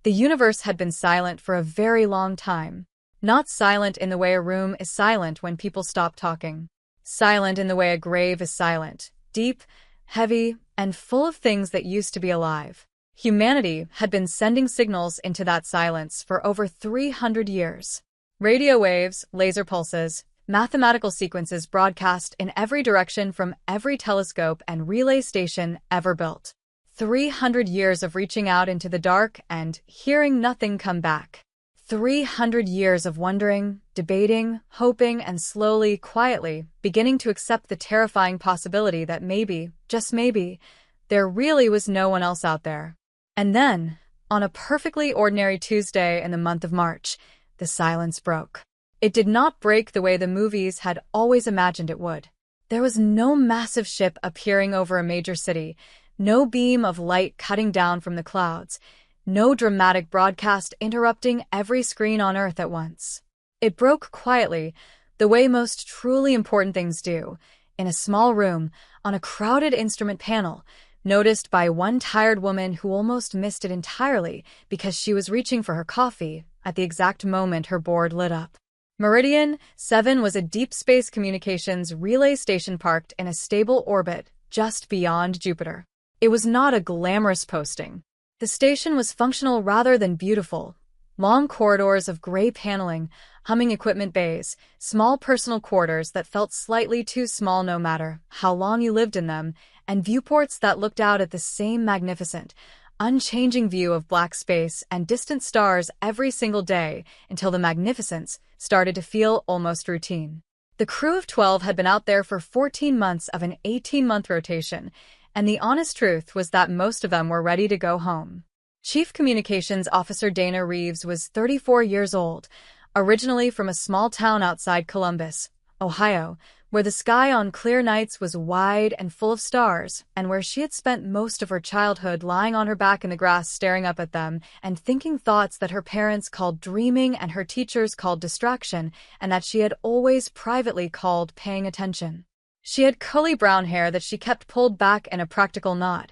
The universe had been silent for a very long time. Not silent in the way a room is silent when people stop talking. Silent in the way a grave is silent, deep, heavy, and full of things that used to be alive. Humanity had been sending signals into that silence for over 300 years. Radio waves, laser pulses, mathematical sequences broadcast in every direction from every telescope and relay station ever built. 300 years of reaching out into the dark and hearing nothing come back. 300 years of wondering, debating, hoping, and slowly, quietly, beginning to accept the terrifying possibility that maybe, just maybe, there really was no one else out there. And then, on a perfectly ordinary Tuesday in the month of March, the silence broke. It did not break the way the movies had always imagined it would. There was no massive ship appearing over a major city, no beam of light cutting down from the clouds, no dramatic broadcast interrupting every screen on Earth at once. It broke quietly, the way most truly important things do, in a small room, on a crowded instrument panel, noticed by one tired woman who almost missed it entirely because she was reaching for her coffee at the exact moment her board lit up. Meridian 7 was a deep space communications relay station parked in a stable orbit just beyond Jupiter. It was not a glamorous posting. The station was functional rather than beautiful. Long corridors of gray paneling, humming equipment bays, small personal quarters that felt slightly too small no matter how long you lived in them, and viewports that looked out at the same magnificent, unchanging view of black space and distant stars every single day until the magnificence started to feel almost routine. The crew of 12 had been out there for 14 months of an 18-month rotation, and the honest truth was that most of them were ready to go home. Chief Communications Officer Dana Reeves was 34 years old, originally from a small town outside Columbus, Ohio, where the sky on clear nights was wide and full of stars, and where she had spent most of her childhood lying on her back in the grass staring up at them and thinking thoughts that her parents called dreaming and her teachers called distraction, and that she had always privately called paying attention. She had curly brown hair that she kept pulled back in a practical knot,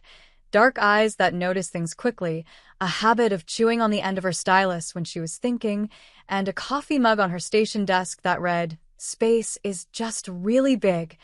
dark eyes that noticed things quickly, a habit of chewing on the end of her stylus when she was thinking, and a coffee mug on her station desk that read, "Space is just really big,"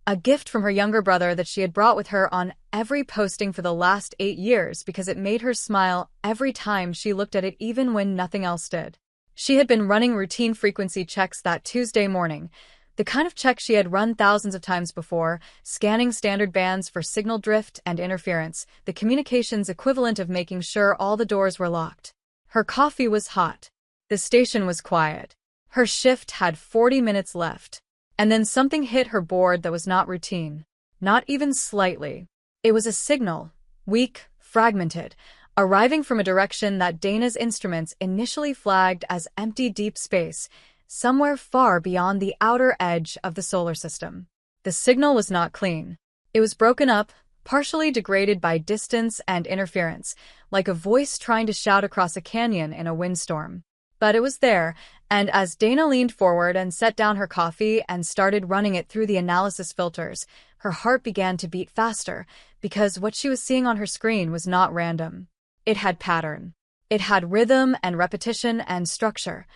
a gift from her younger brother that she had brought with her on every posting for the last 8 years because it made her smile every time she looked at it even when nothing else did. She had been running routine frequency checks that Tuesday morning, the kind of check she had run thousands of times before, scanning standard bands for signal drift and interference, the communications equivalent of making sure all the doors were locked. Her coffee was hot. The station was quiet. Her shift had 40 minutes left. And then something hit her board that was not routine. Not even slightly. It was a signal, weak, fragmented, arriving from a direction that Dana's instruments initially flagged as empty deep space, somewhere far beyond the outer edge of the solar system. The signal was not clean. It was broken up, partially degraded by distance and interference, like a voice trying to shout across a canyon in a windstorm. But it was there, and as Dana leaned forward and set down her coffee and started running it through the analysis filters, her heart began to beat faster, because what she was seeing on her screen was not random. It had pattern. It had rhythm and repetition and structure.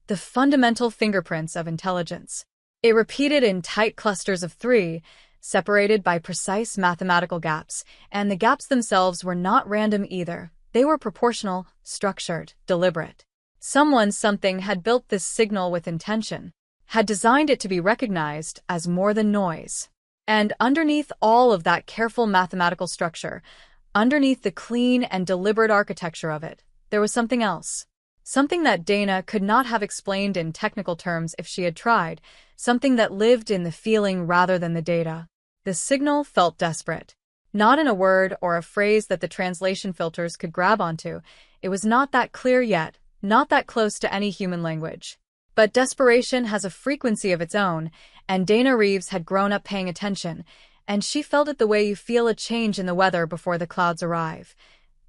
The fundamental fingerprints of intelligence. It repeated in tight clusters of 3, separated by precise mathematical gaps, and the gaps themselves were not random either. They were proportional, structured, deliberate. Something had built this signal with intention, had designed it to be recognized as more than noise. And underneath all of that careful mathematical structure, underneath the clean and deliberate architecture of it, there was something else. Something that Dana could not have explained in technical terms if she had tried, something that lived in the feeling rather than the data. The signal felt desperate. Not in a word or a phrase that the translation filters could grab onto. It was not that clear yet, not that close to any human language. But desperation has a frequency of its own, and Dana Reeves had grown up paying attention, and she felt it the way you feel a change in the weather before the clouds arrive.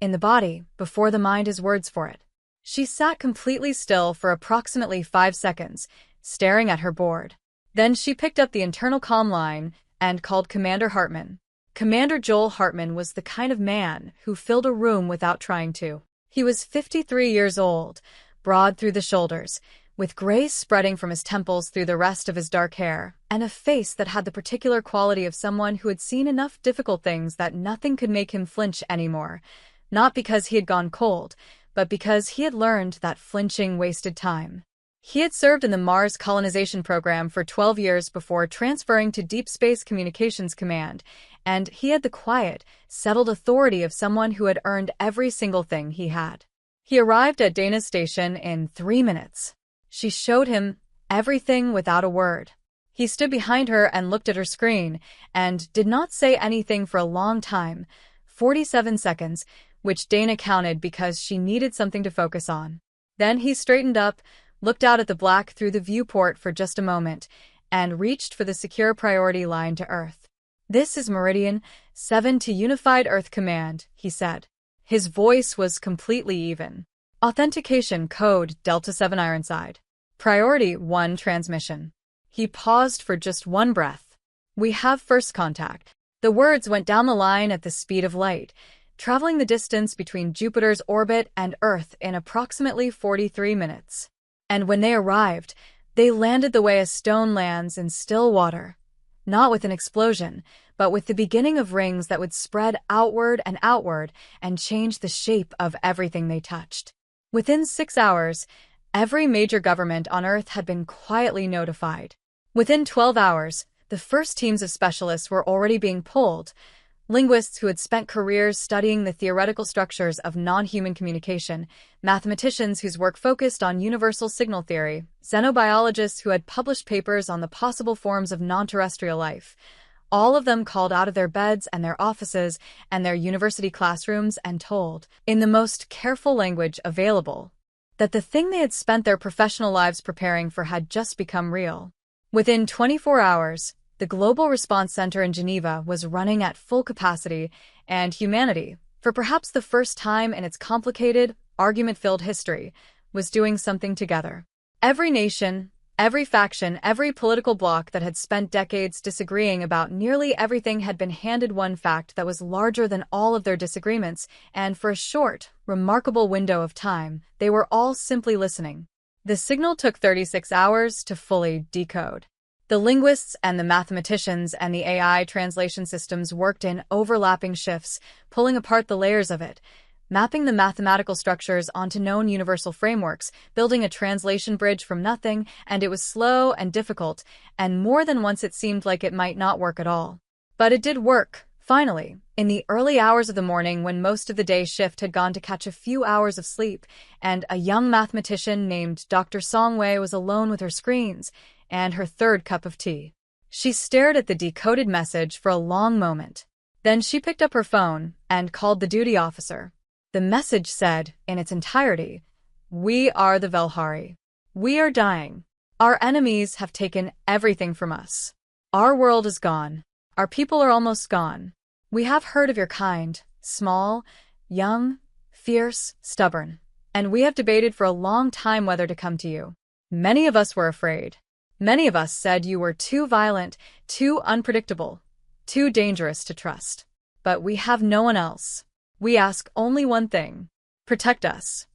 In the body, before the mind has words for it. She sat completely still for approximately 5 seconds, staring at her board. Then she picked up the internal comm line and called Commander Hartman. Commander Joel Hartman was the kind of man who filled a room without trying to. He was 53 years old, broad through the shoulders, with gray spreading from his temples through the rest of his dark hair, and a face that had the particular quality of someone who had seen enough difficult things that nothing could make him flinch anymore, not because he had gone cold, but because he had learned that flinching wasted time. He had served in the Mars colonization program for 12 years before transferring to Deep Space Communications Command, and he had the quiet, settled authority of someone who had earned every single thing he had. He arrived at Dana's station in 3 minutes. She showed him everything without a word. He stood behind her and looked at her screen, and did not say anything for a long time, 47 seconds, which Dana counted because she needed something to focus on. Then he straightened up, looked out at the black through the viewport for just a moment, and reached for the secure priority line to Earth. "This is Meridian 7 to Unified Earth Command," he said. His voice was completely even. "Authentication code Delta 7 Ironside. Priority 1 transmission." He paused for just one breath. "We have first contact." The words went down the line at the speed of light, traveling the distance between Jupiter's orbit and Earth in approximately 43 minutes. And when they arrived, they landed the way a stone lands in still water. Not with an explosion, but with the beginning of rings that would spread outward and change the shape of everything they touched. Within 6 hours, every major government on Earth had been quietly notified. Within 12 hours, the first teams of specialists were already being pulled. Linguists who had spent careers studying the theoretical structures of non-human communication, mathematicians whose work focused on universal signal theory, xenobiologists who had published papers on the possible forms of non-terrestrial life. All of them called out of their beds and their offices and their university classrooms and told, in the most careful language available, that the thing they had spent their professional lives preparing for had just become real. Within 24 hours, the Global Response Center in Geneva was running at full capacity, and humanity, for perhaps the first time in its complicated, argument-filled history, was doing something together. Every nation, every faction, every political bloc that had spent decades disagreeing about nearly everything had been handed one fact that was larger than all of their disagreements, and for a short, remarkable window of time, they were all simply listening. The signal took 36 hours to fully decode. The linguists and the mathematicians and the AI translation systems worked in overlapping shifts, pulling apart the layers of it, mapping the mathematical structures onto known universal frameworks, building a translation bridge from nothing, and it was slow and difficult, and more than once it seemed like it might not work at all. But it did work, finally, in the early hours of the morning when most of the day's shift had gone to catch a few hours of sleep, and a young mathematician named Dr. Songwei was alone with her screens and her third cup of tea. She stared at the decoded message for a long moment. Then she picked up her phone and called the duty officer. The message said, in its entirety, "We are the Velhari. We are dying. Our enemies have taken everything from us. Our world is gone. Our people are almost gone. We have heard of your kind, small, young, fierce, stubborn, and we have debated for a long time whether to come to you. Many of us were afraid. Many of us said you were too violent, too unpredictable, too dangerous to trust. But we have no one else. We ask only one thing. Protect us."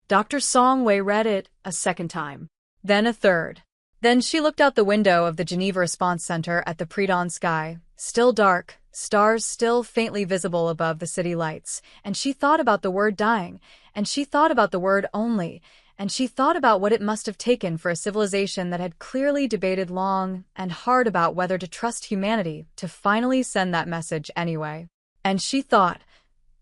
Dr. Songwei read it a second time, then a third. Then she looked out the window of the Geneva Response Center at the pre-dawn sky, still dark, stars still faintly visible above the city lights, and she thought about the word dying, and she thought about the word only, and she thought about what it must have taken for a civilization that had clearly debated long and hard about whether to trust humanity to finally send that message anyway. And she thought,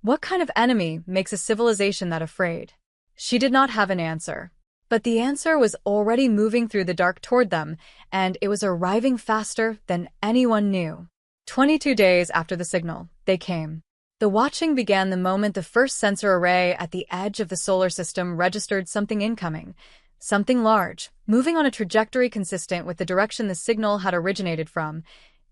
what kind of enemy makes a civilization that afraid? She did not have an answer. But the answer was already moving through the dark toward them, and it was arriving faster than anyone knew. 22 days after the signal, they came. The watching began the moment the first sensor array at the edge of the solar system registered something incoming, something large, moving on a trajectory consistent with the direction the signal had originated from,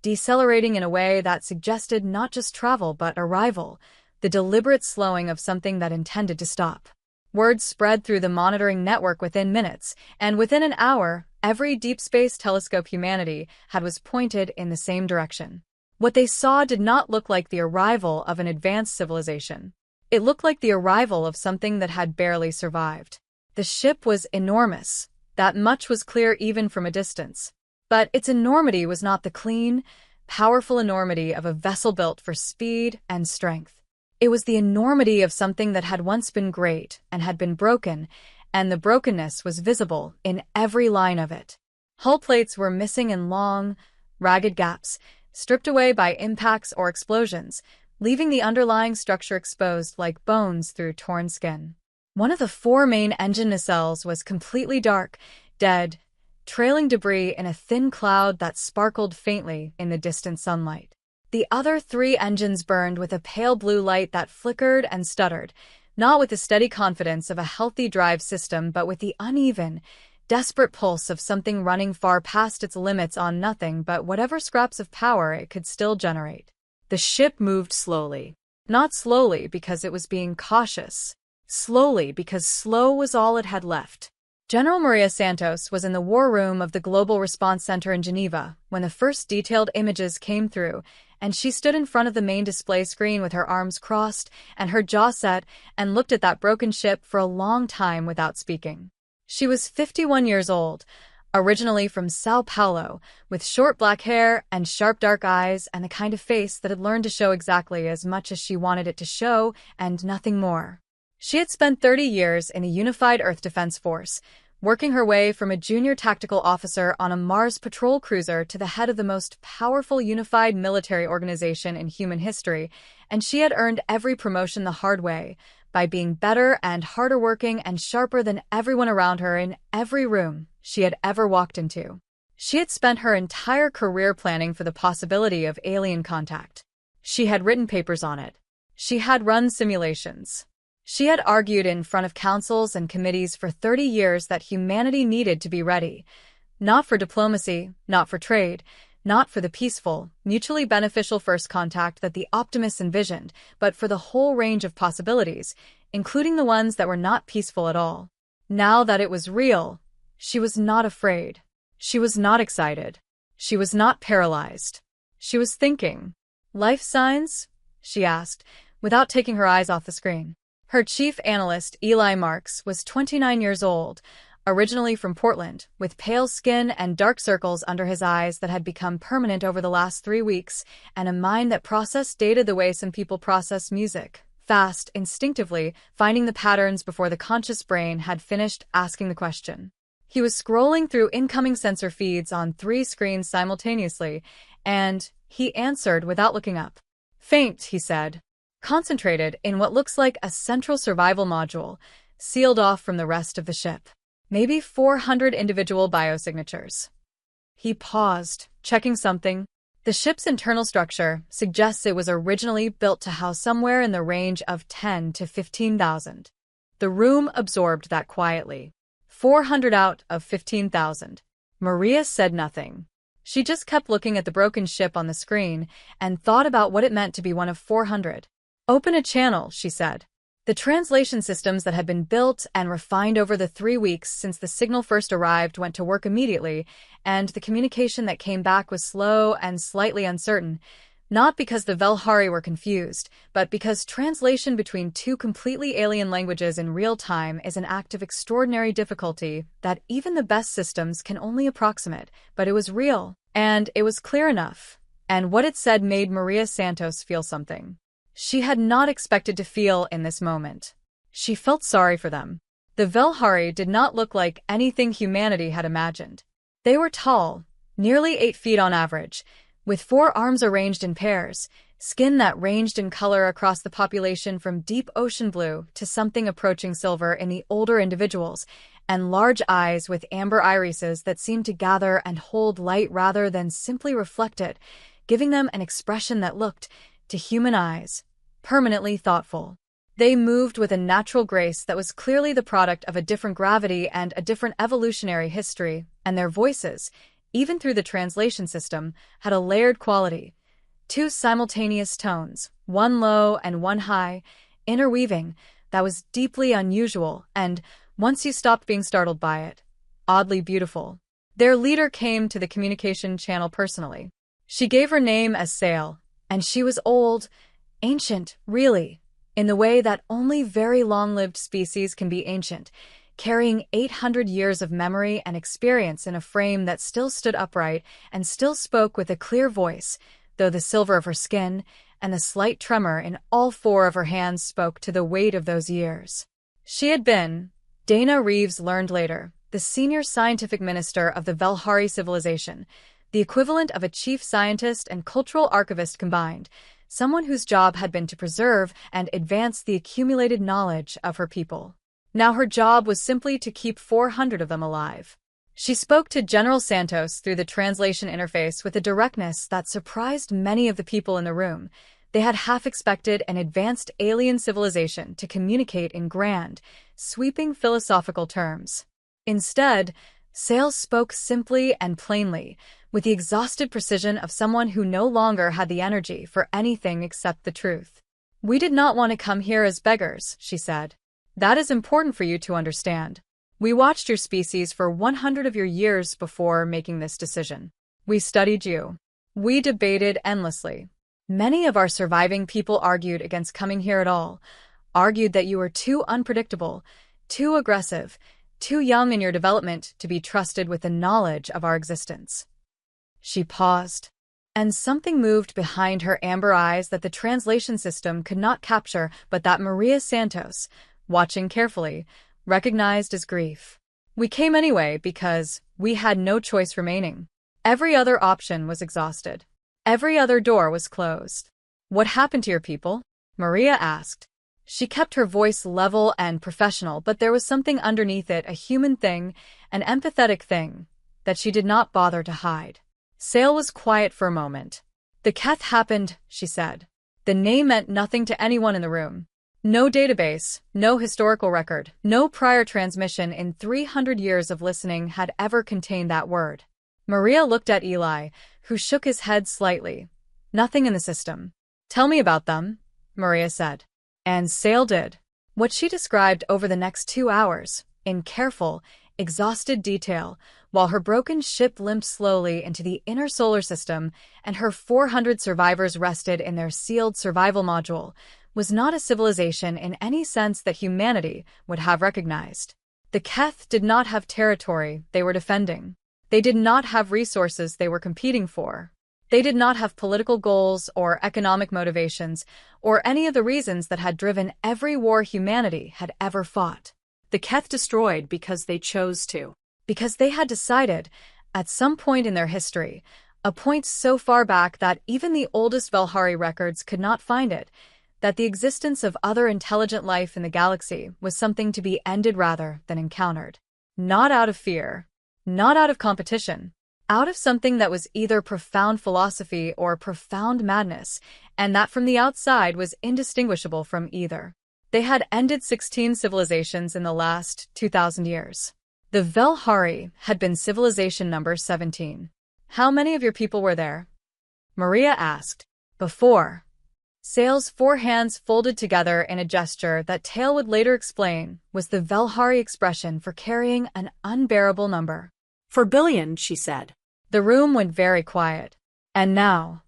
decelerating in a way that suggested not just travel but arrival, the deliberate slowing of something that intended to stop. Word spread through the monitoring network within minutes, and within an hour, every deep space telescope humanity had was pointed in the same direction. What they saw did not look like the arrival of an advanced civilization. It looked like the arrival of something that had barely survived. The ship was enormous. That much was clear even from a distance. But its enormity was not the clean, powerful enormity of a vessel built for speed and strength. It was the enormity of something that had once been great and had been broken, and the brokenness was visible in every line of it. Hull plates were missing in long, ragged gaps, stripped away by impacts or explosions, leaving the underlying structure exposed like bones through torn skin. One of the 4 main engine nacelles was completely dark, dead, trailing debris in a thin cloud that sparkled faintly in the distant sunlight. The other 3 engines burned with a pale blue light that flickered and stuttered, not with the steady confidence of a healthy drive system but with the uneven, desperate pulse of something running far past its limits on nothing but whatever scraps of power it could still generate. The ship moved slowly. Not slowly because it was being cautious. Slowly because slow was all it had left. General Maria Santos was in the war room of the Global Response Center in Geneva when the first detailed images came through, and she stood in front of the main display screen with her arms crossed and her jaw set and looked at that broken ship for a long time without speaking. She was 51 years old, originally from Sao Paulo, with short black hair and sharp dark eyes and the kind of face that had learned to show exactly as much as she wanted it to show and nothing more. She had spent 30 years in the Unified Earth Defense Force, working her way from a junior tactical officer on a Mars patrol cruiser to the head of the most powerful unified military organization in human history, and she had earned every promotion the hard way, by being better and harder working and sharper than everyone around her in every room she had ever walked into. She had spent her entire career planning for the possibility of alien contact. She had written papers on it. She had run simulations. She had argued in front of councils and committees for 30 years that humanity needed to be ready, not for diplomacy, not for trade, not for the peaceful, mutually beneficial first contact that the optimists envisioned, but for the whole range of possibilities, including the ones that were not peaceful at all. Now that it was real, she was not afraid. She was not excited. She was not paralyzed. She was thinking. "Life signs?" she asked, without taking her eyes off the screen. Her chief analyst, Eli Marks, was 29 years old, originally from Portland, with pale skin and dark circles under his eyes that had become permanent over the last 3 weeks, and a mind that processed data the way some people process music, fast, instinctively, finding the patterns before the conscious brain had finished asking the question. He was scrolling through incoming sensor feeds on 3 screens simultaneously, and he answered without looking up. "Faint," he said. "Concentrated in what looks like a central survival module, sealed off from the rest of the ship. Maybe 400 individual biosignatures." He paused, checking something. The ship's internal structure suggests it was originally built to house somewhere in the range of 10 to 15,000. The room absorbed that quietly. 400 out of 15,000. Maria said nothing. She just kept looking at the broken ship on the screen and thought about what it meant to be one of 400. "Open a channel," she said. The translation systems that had been built and refined over the 3 weeks since the signal first arrived went to work immediately, and the communication that came back was slow and slightly uncertain, not because the Velhari were confused, but because translation between 2 completely alien languages in real time is an act of extraordinary difficulty that even the best systems can only approximate, but it was real, and it was clear enough, and what it said made Maria Santos feel something she had not expected to feel in this moment. She felt sorry for them. The Velhari did not look like anything humanity had imagined. They were tall, nearly 8 feet on average, with 4 arms arranged in pairs, skin that ranged in color across the population from deep ocean blue to something approaching silver in the older individuals, and large eyes with amber irises that seemed to gather and hold light rather than simply reflect it, giving them an expression that looked, to human eyes, permanently thoughtful. They moved with a natural grace that was clearly the product of a different gravity and a different evolutionary history, and their voices, even through the translation system, had a layered quality. 2 simultaneous tones, one low and one high, interweaving, that was deeply unusual and, once you stopped being startled by it, oddly beautiful. Their leader came to the communication channel personally. She gave her name as Sail, and she was old, ancient, really, in the way that only very long-lived species can be ancient, carrying 800 years of memory and experience in a frame that still stood upright and still spoke with a clear voice, though the silver of her skin and the slight tremor in all four of her hands spoke to the weight of those years. She had been, Dana Reeves learned later, the senior scientific minister of the Velhari civilization, the equivalent of a chief scientist and cultural archivist combined, someone whose job had been to preserve and advance the accumulated knowledge of her people. Now her job was simply to keep 400 of them alive. She spoke to General Santos through the translation interface with a directness that surprised many of the people in the room. They had half expected an advanced alien civilization to communicate in grand, sweeping philosophical terms. Instead, Sales spoke simply and plainly, with the exhausted precision of someone who no longer had the energy for anything except the truth. "We did not want to come here as beggars," she said. "That is important for you to understand. We watched your species for 100 of your years before making this decision. We studied you. We debated endlessly. Many of our surviving people argued against coming here at all, argued that you were too unpredictable, too aggressive, too young in your development to be trusted with the knowledge of our existence." She paused, and something moved behind her amber eyes that the translation system could not capture, but that Maria Santos, watching carefully, recognized as grief. "We came anyway because we had no choice remaining. Every other option was exhausted. Every other door was closed." "What happened to your people?" Maria asked. She kept her voice level and professional, but there was something underneath it, a human thing, an empathetic thing, that she did not bother to hide. Sale was quiet for a moment. "The Keth happened," she said. The name meant nothing to anyone in the room. No database, no historical record, no prior transmission in 300 years of listening had ever contained that word. Maria looked at Eli, who shook his head slightly. "Nothing in the system." "Tell me about them," Maria said. And Sale did. What she described over the next 2 hours, in careful, exhausted detail, while her broken ship limped slowly into the inner solar system and her 400 survivors rested in their sealed survival module, was not a civilization in any sense that humanity would have recognized. The Keth did not have territory they were defending. They did not have resources they were competing for. They did not have political goals or economic motivations or any of the reasons that had driven every war humanity had ever fought. The Keth destroyed because they chose to. Because they had decided, at some point in their history, a point so far back that even the oldest Velhari records could not find it, that the existence of other intelligent life in the galaxy was something to be ended rather than encountered. Not out of fear. Not out of competition. Out of something that was either profound philosophy or profound madness, and that from the outside was indistinguishable from either. They had ended 16 civilizations in the last 2,000 years. The Velhari had been civilization number 17. "How many of your people were there?" Maria asked. "Before." Sale's 4 hands folded together in a gesture that Tale would later explain was the Velhari expression for carrying an unbearable number. "4 billion, she said. The room went very quiet. "And now,"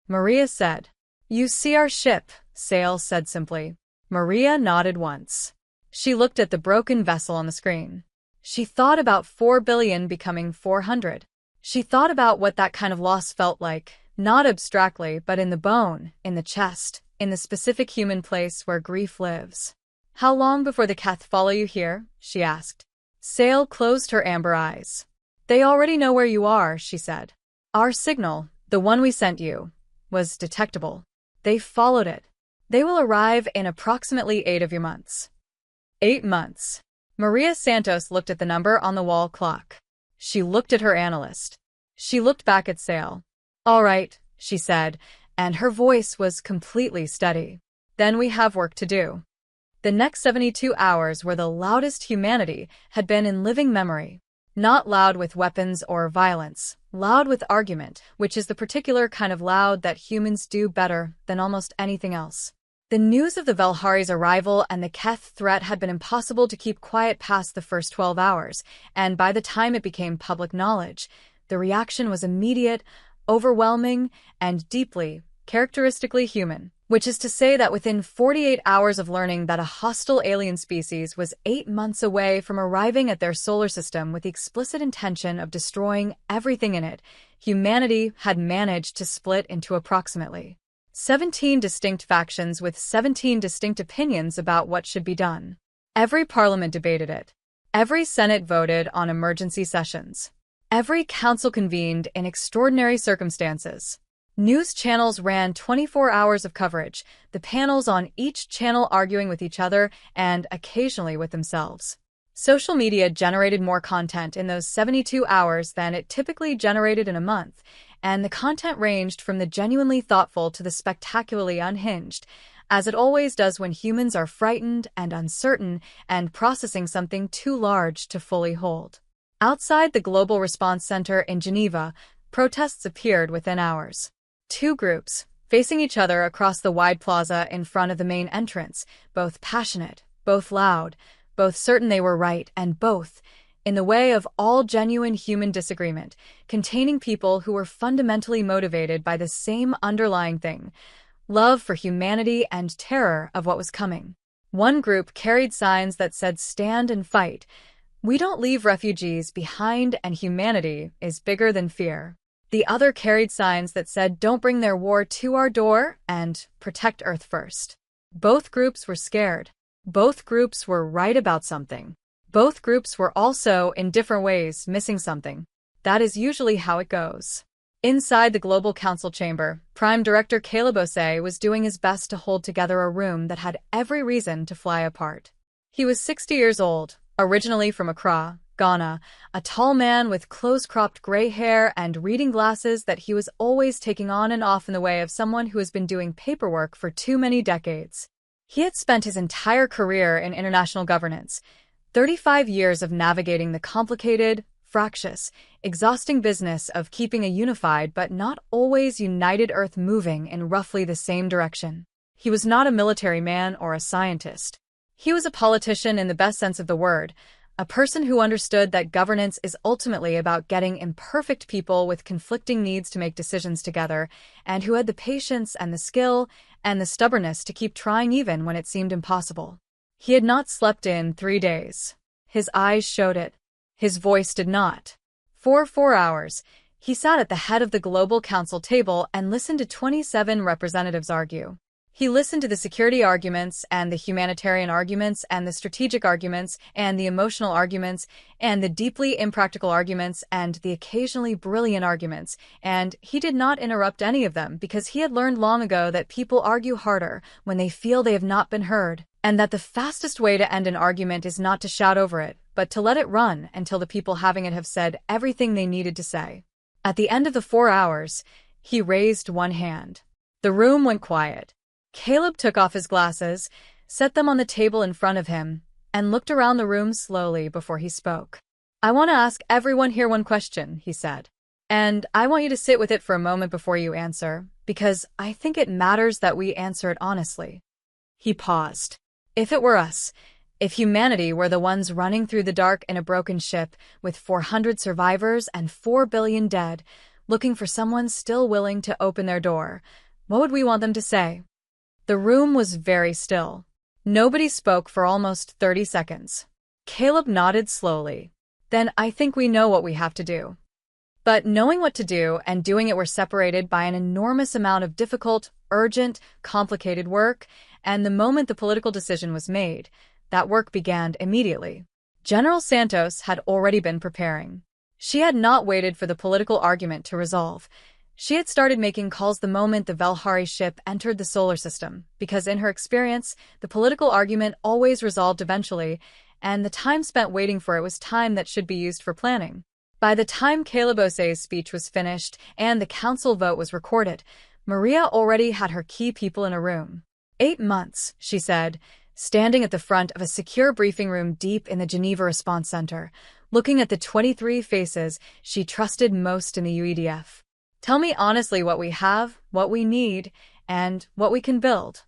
Maria said. "You see our ship," Sale said simply. Maria nodded once. She looked at the broken vessel on the screen. She thought about 4 billion becoming 400. She thought about what that kind of loss felt like, not abstractly, but in the bone, in the chest, in the specific human place where grief lives. "How long before the Keth follow you here?" she asked. Sale closed her amber eyes. "They already know where you are," she said. "Our signal, the one we sent you, was detectable. They followed it. They will arrive in approximately 8 of your months." 8 months. Maria Santos looked at the number on the wall clock. She looked at her analyst. She looked back at Sale. "All right," she said, and her voice was completely steady. "Then we have work to do." The next 72 hours were the loudest humanity had been in living memory. Not loud with weapons or violence, loud with argument, which is the particular kind of loud that humans do better than almost anything else. The news of the Velhari's arrival and the Keth threat had been impossible to keep quiet past the first 12 hours, and by the time it became public knowledge, the reaction was immediate, overwhelming, and deeply, characteristically human. which is to say that within 48 hours of learning that a hostile alien species was 8 months away from arriving at their solar system with the explicit intention of destroying everything in it, humanity had managed to split into approximately 17 distinct factions with 17 distinct opinions about what should be done. Every parliament debated it. Every Senate voted on emergency sessions. Every council convened in extraordinary circumstances. News channels ran 24 hours of coverage, the panels on each channel arguing with each other and occasionally with themselves. Social media generated more content in those 72 hours than it typically generated in a month, and the content ranged from the genuinely thoughtful to the spectacularly unhinged, as it always does when humans are frightened and uncertain and processing something too large to fully hold. Outside the Global Response Center in Geneva, protests appeared within hours. Two groups, facing each other across the wide plaza in front of the main entrance, both passionate, both loud, both certain they were right, and both, in the way of all genuine human disagreement, containing people who were fundamentally motivated by the same underlying thing, love for humanity and terror of what was coming. One group carried signs that said, "Stand and fight. We don't leave refugees behind, and humanity is bigger than fear." The other carried signs that said, "Don't bring their war to our door," and "Protect Earth first." Both groups were scared. Both groups were right about something. Both groups were also, in different ways, missing something. That is usually how it goes. Inside the Global Council chamber, Prime Director Caleb Osei was doing his best to hold together a room that had every reason to fly apart. He was 60 years old, originally from Accra, Ghana, a tall man with close-cropped gray hair and reading glasses that he was always taking on and off in the way of someone who has been doing paperwork for too many decades. He had spent his entire career in international governance, 35 years of navigating the complicated, fractious, exhausting business of keeping a unified but not always united Earth moving in roughly the same direction. He was not a military man or a scientist. He was a politician in the best sense of the word, a person who understood that governance is ultimately about getting imperfect people with conflicting needs to make decisions together, and who had the patience and the skill and the stubbornness to keep trying even when it seemed impossible. He had not slept in 3 days. His eyes showed it. His voice did not. For 4 hours, he sat at the head of the Global Council table and listened to 27 representatives argue. He listened to the security arguments and the humanitarian arguments and the strategic arguments and the emotional arguments and the deeply impractical arguments and the occasionally brilliant arguments, and he did not interrupt any of them because he had learned long ago that people argue harder when they feel they have not been heard, and that the fastest way to end an argument is not to shout over it, but to let it run until the people having it have said everything they needed to say. At the end of the 4 hours, he raised one hand. The room went quiet. Caleb took off his glasses, set them on the table in front of him, and looked around the room slowly before he spoke. "I want to ask everyone here one question," he said. "And I want you to sit with it for a moment before you answer, because I think it matters that we answer it honestly." He paused. If it were us, if humanity were the ones running through the dark in a broken ship with 400 survivors and 4 billion dead, looking for someone still willing to open their door, what would we want them to say? The room was very still. Nobody spoke for almost 30 seconds. Caleb nodded slowly. "Then I think we know what we have to do." But knowing what to do and doing it were separated by an enormous amount of difficult, urgent, complicated work, and the moment the political decision was made, that work began immediately. General Santos had already been preparing. She had not waited for the political argument to resolve. She had started making calls the moment the Velhari ship entered the solar system, because in her experience, the political argument always resolved eventually, and the time spent waiting for it was time that should be used for planning. By the time Caleb Osei's speech was finished and the council vote was recorded, Maria already had her key people in a room. 8 months, she said, standing at the front of a secure briefing room deep in the Geneva Response Center, looking at the 23 faces she trusted most in the UEDF. "Tell me honestly what we have, what we need, and what we can build."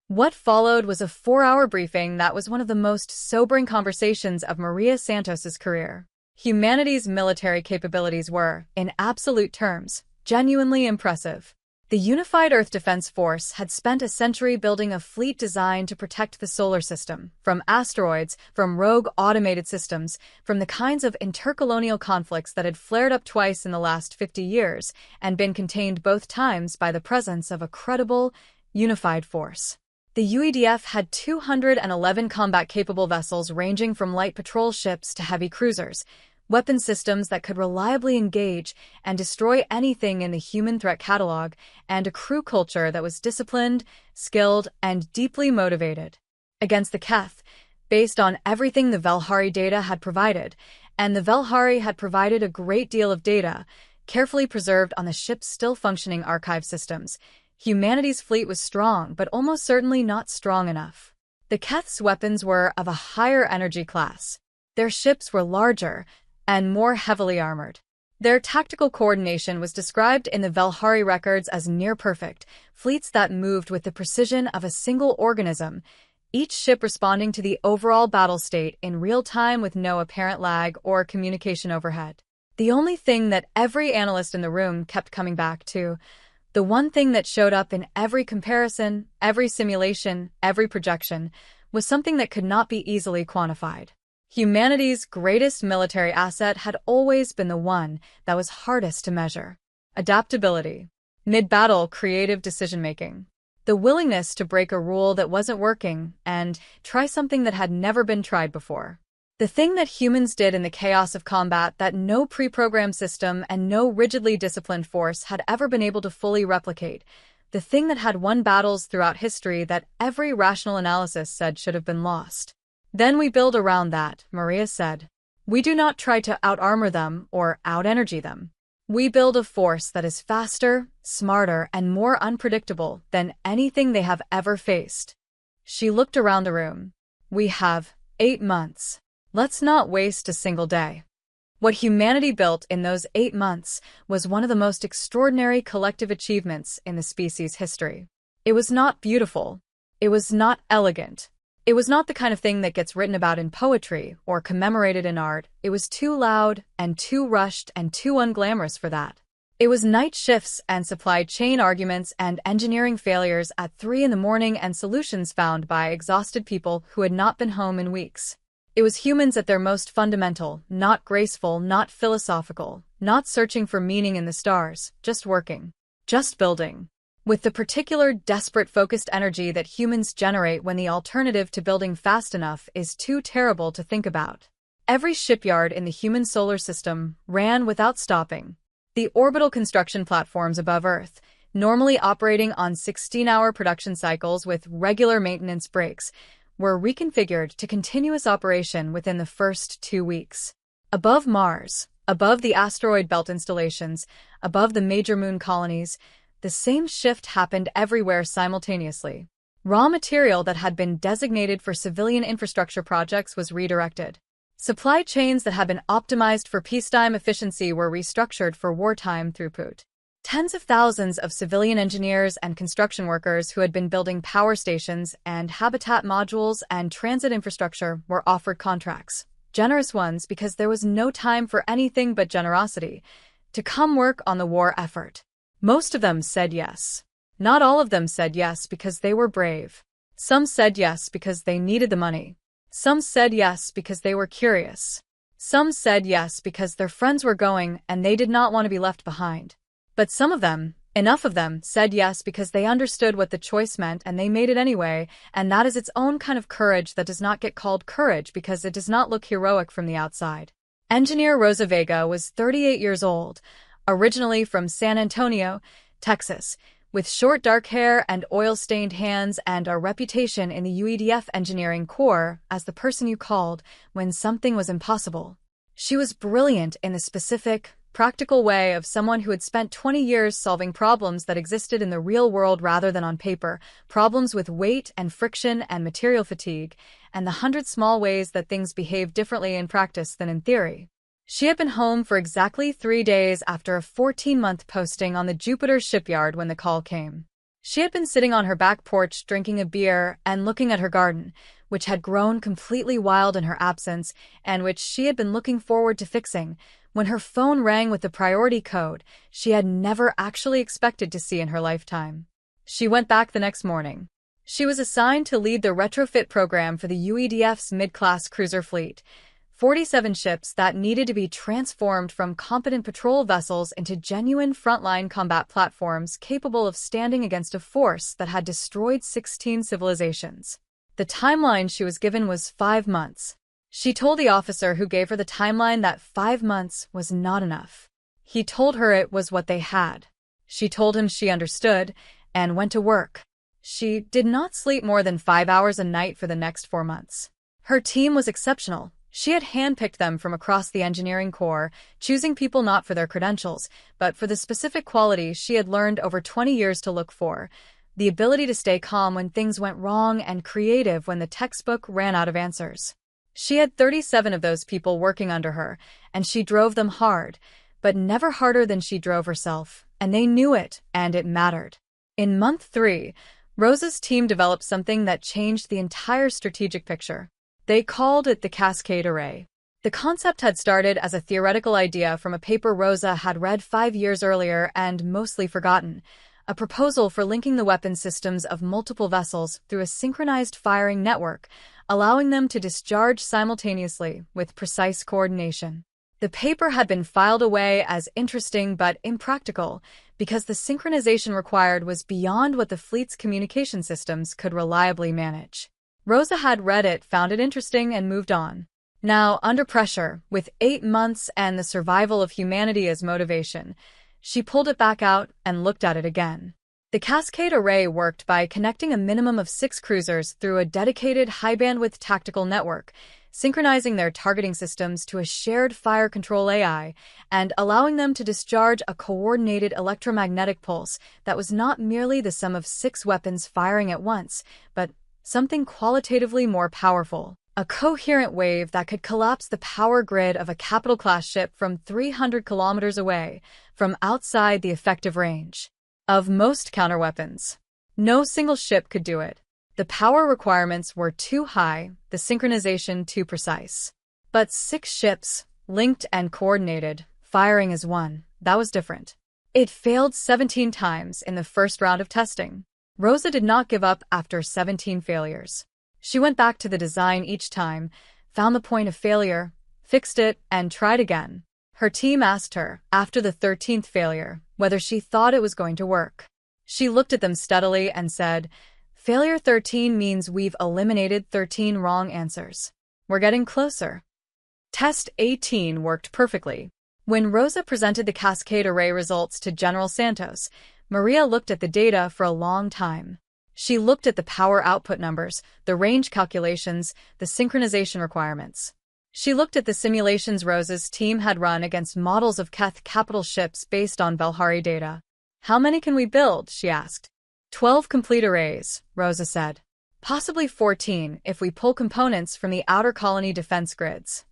What followed was a 4-hour briefing that was one of the most sobering conversations of Maria Santos's career. Humanity's military capabilities were, in absolute terms, genuinely impressive. The Unified Earth Defense Force had spent a century building a fleet designed to protect the solar system from asteroids, from rogue automated systems, from the kinds of intercolonial conflicts that had flared up twice in the last 50 years and been contained both times by the presence of a credible, unified force. The UEDF had 211 combat-capable vessels ranging from light patrol ships to heavy cruisers, weapon systems that could reliably engage and destroy anything in the human threat catalog, and a crew culture that was disciplined, skilled, and deeply motivated. Against the Keth, based on everything the Velhari data had provided, and the Velhari had provided a great deal of data, carefully preserved on the ship's still-functioning archive systems, humanity's fleet was strong, but almost certainly not strong enough. The Keth's weapons were of a higher energy class. Their ships were larger and more heavily armored. Their tactical coordination was described in the Velhari records as near-perfect, fleets that moved with the precision of a single organism, each ship responding to the overall battle state in real time with no apparent lag or communication overhead. The only thing that every analyst in the room kept coming back to, the one thing that showed up in every comparison, every simulation, every projection, was something that could not be easily quantified. Humanity's greatest military asset had always been the one that was hardest to measure: adaptability. Mid-battle, creative decision-making. The willingness to break a rule that wasn't working and try something that had never been tried before. The thing that humans did in the chaos of combat that no pre-programmed system and no rigidly disciplined force had ever been able to fully replicate. The thing that had won battles throughout history that every rational analysis said should have been lost. Then we build around that, Maria said. We do not try to out-armor them or out-energy them. We build a force that is faster, smarter, and more unpredictable than anything they have ever faced. She looked around the room. We have 8 months. Let's not waste a single day. What humanity built in those 8 months was one of the most extraordinary collective achievements in the species' history. It was not beautiful. It was not elegant. It was not the kind of thing that gets written about in poetry or commemorated in art. It was too loud and too rushed and too unglamorous for that. It was night shifts and supply chain arguments and engineering failures at 3 a.m. and solutions found by exhausted people who had not been home in weeks. It was humans at their most fundamental, not graceful, not philosophical, not searching for meaning in the stars, just working, just building. With the particular desperate focused energy that humans generate when the alternative to building fast enough is too terrible to think about. Every shipyard in the human solar system ran without stopping. The orbital construction platforms above Earth, normally operating on 16-hour production cycles with regular maintenance breaks, were reconfigured to continuous operation within the first 2 weeks. Above Mars, above the asteroid belt installations, above the major moon colonies, the same shift happened everywhere simultaneously. Raw material that had been designated for civilian infrastructure projects was redirected. Supply chains that had been optimized for peacetime efficiency were restructured for wartime throughput. Tens of thousands of civilian engineers and construction workers who had been building power stations and habitat modules and transit infrastructure were offered contracts, generous ones because there was no time for anything but generosity, to come work on the war effort. Most of them said yes. Not all of them said yes because they were brave. Some said yes because they needed the money. Some said yes because they were curious. Some said yes because their friends were going and they did not want to be left behind. But some of them, enough of them, said yes because they understood what the choice meant and they made it anyway, and that is its own kind of courage that does not get called courage because it does not look heroic from the outside. Engineer Rosa Vega was 38 years old, originally from San Antonio, Texas, with short dark hair and oil-stained hands and a reputation in the UEDF engineering corps as the person you called when something was impossible. She was brilliant in the specific, practical way of someone who had spent 20 years solving problems that existed in the real world rather than on paper, problems with weight and friction and material fatigue, and the 100 small ways that things behave differently in practice than in theory. She had been home for exactly 3 days after a 14-month posting on the Jupiter shipyard when the call came. She had been sitting on her back porch drinking a beer and looking at her garden, which had grown completely wild in her absence and which she had been looking forward to fixing, when her phone rang with the priority code she had never actually expected to see in her lifetime. She went back the next morning. She was assigned to lead the retrofit program for the UEDF's mid-class cruiser fleet, 47 ships that needed to be transformed from competent patrol vessels into genuine frontline combat platforms capable of standing against a force that had destroyed 16 civilizations. The timeline she was given was 5 months. She told the officer who gave her the timeline that 5 months was not enough. He told her it was what they had. She told him she understood and went to work. She did not sleep more than 5 hours a night for the next 4 months. Her team was exceptional. She had handpicked them from across the engineering corps, choosing people not for their credentials, but for the specific qualities she had learned over 20 years to look for: the ability to stay calm when things went wrong and creative when the textbook ran out of answers. She had 37 of those people working under her, and she drove them hard, but never harder than she drove herself, and they knew it, and it mattered. In month 3, Rosa's team developed something that changed the entire strategic picture. They called it the Cascade Array. The concept had started as a theoretical idea from a paper Rosa had read 5 years earlier and mostly forgotten, a proposal for linking the weapon systems of multiple vessels through a synchronized firing network, allowing them to discharge simultaneously with precise coordination. The paper had been filed away as interesting but impractical because the synchronization required was beyond what the fleet's communication systems could reliably manage. Rosa had read it, found it interesting, and moved on. Now, under pressure, with 8 months and the survival of humanity as motivation, she pulled it back out and looked at it again. The Cascade Array worked by connecting a minimum of 6 cruisers through a dedicated high-bandwidth tactical network, synchronizing their targeting systems to a shared fire control AI, and allowing them to discharge a coordinated electromagnetic pulse that was not merely the sum of 6 weapons firing at once, but something qualitatively more powerful. A coherent wave that could collapse the power grid of a capital-class ship from 300 kilometers away, from outside the effective range of most counterweapons. No single ship could do it. The power requirements were too high, the synchronization too precise. But 6 ships, linked and coordinated, firing as one, that was different. It failed 17 times in the first round of testing. Rosa did not give up after 17 failures. She went back to the design each time, found the point of failure, fixed it, and tried again. Her team asked her, after the 13th failure, whether she thought it was going to work. She looked at them steadily and said, "Failure 13 means we've eliminated 13 wrong answers. We're getting closer." Test 18 worked perfectly. When Rosa presented the Cascade Array results to General Santos, Maria looked at the data for a long time. She looked at the power output numbers, the range calculations, the synchronization requirements. She looked at the simulations Rosa's team had run against models of Keth capital ships based on Velhari data. "How many can we build?" she asked. 12 complete arrays, Rosa said. "Possibly 14 if we pull components from the outer colony defense grids."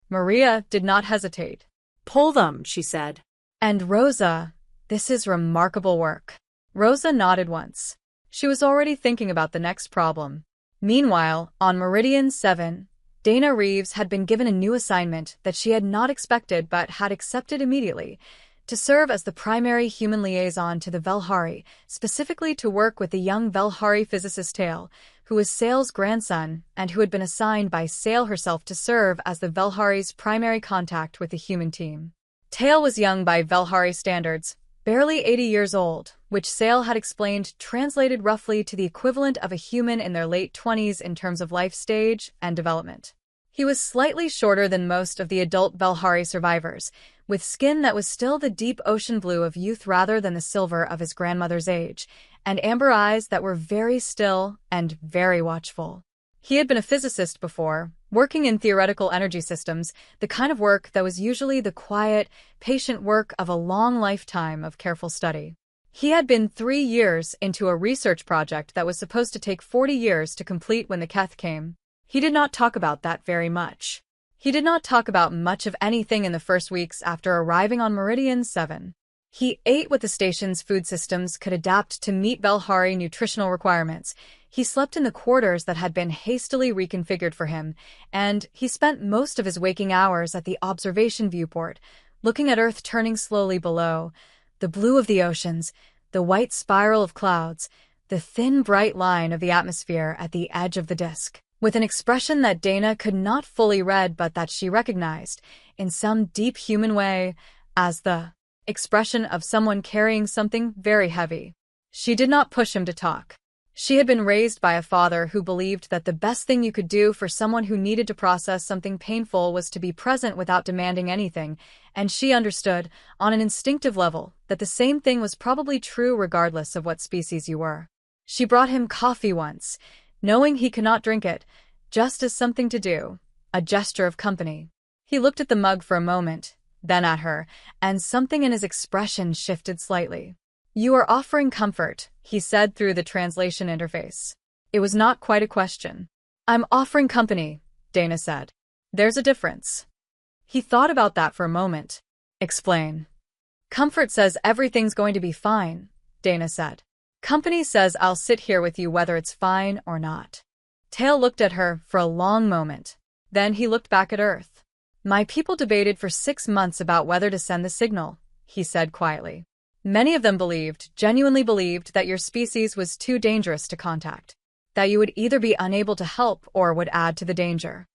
Maria did not hesitate. "Pull them," she said. "And Rosa, this is remarkable work." Rosa nodded once. She was already thinking about the next problem. Meanwhile, on Meridian 7, Dana Reeves had been given a new assignment that she had not expected but had accepted immediately, to serve as the primary human liaison to the Velhari, specifically to work with the young Velhari physicist Tale, who was Sale's grandson and who had been assigned by Sale herself to serve as the Velhari's primary contact with the human team. Tale was young by Velhari standards, barely 80 years old, which Sale had explained translated roughly to the equivalent of a human in their late 20s in terms of life stage and development. He was slightly shorter than most of the adult Velhari survivors, with skin that was still the deep ocean blue of youth rather than the silver of his grandmother's age, and amber eyes that were very still and very watchful. He had been a physicist before, working in theoretical energy systems, the kind of work that was usually the quiet, patient work of a long lifetime of careful study. He had been 3 years into a research project that was supposed to take 40 years to complete when the Keth came. He did not talk about that very much. He did not talk about much of anything in the first weeks after arriving on Meridian 7. He ate what the station's food systems could adapt to meet Belhari nutritional requirements. He slept in the quarters that had been hastily reconfigured for him, and he spent most of his waking hours at the observation viewport, looking at Earth turning slowly below, the blue of the oceans, the white spiral of clouds, the thin bright line of the atmosphere at the edge of the disk, with an expression that Dana could not fully read but that she recognized, in some deep human way, as the expression of someone carrying something very heavy. She did not push him to talk. She had been raised by a father who believed that the best thing you could do for someone who needed to process something painful was to be present without demanding anything, and she understood, on an instinctive level, that the same thing was probably true regardless of what species you were. She brought him coffee once, knowing he could not drink it, just as something to do, a gesture of company. He looked at the mug for a moment, then at her, and something in his expression shifted slightly. "You are offering comfort," he said through the translation interface. It was not quite a question. "I'm offering company," Dana said. "There's a difference." He thought about that for a moment. "Explain." "Comfort says everything's going to be fine," Dana said. "Company says I'll sit here with you whether it's fine or not." Tail looked at her for a long moment. Then he looked back at Earth. "My people debated for 6 months about whether to send the signal," he said quietly. "Many of them genuinely believed that your species was too dangerous to contact, that you would either be unable to help or would add to the danger."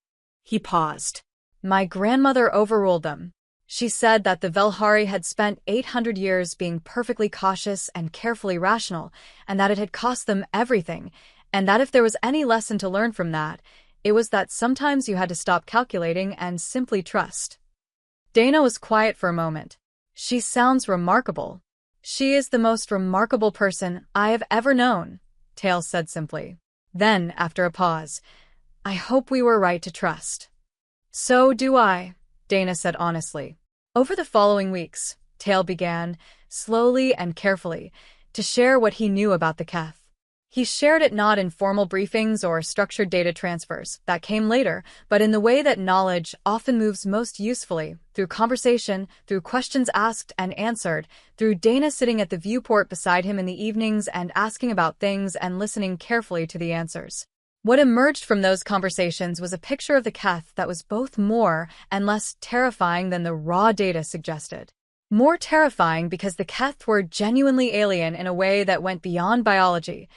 He paused. "My grandmother overruled them. She said that the Velhari had spent 800 years being perfectly cautious and carefully rational, and that it had cost them everything, and that if there was any lesson to learn from that, it was that sometimes you had to stop calculating and simply trust." Dana was quiet for a moment. "She sounds remarkable." "She is the most remarkable person I have ever known," Tail said simply. Then, after a pause, "I hope we were right to trust." "So do I," Dana said honestly. Over the following weeks, Tail began, slowly and carefully, to share what he knew about the Keth. He shared it not in formal briefings or structured data transfers that came later, but in the way that knowledge often moves most usefully, through conversation, through questions asked and answered, through Dana sitting at the viewport beside him in the evenings and asking about things and listening carefully to the answers. What emerged from those conversations was a picture of the Keth that was both more and less terrifying than the raw data suggested. More terrifying because the Keth were genuinely alien in a way that went beyond biology.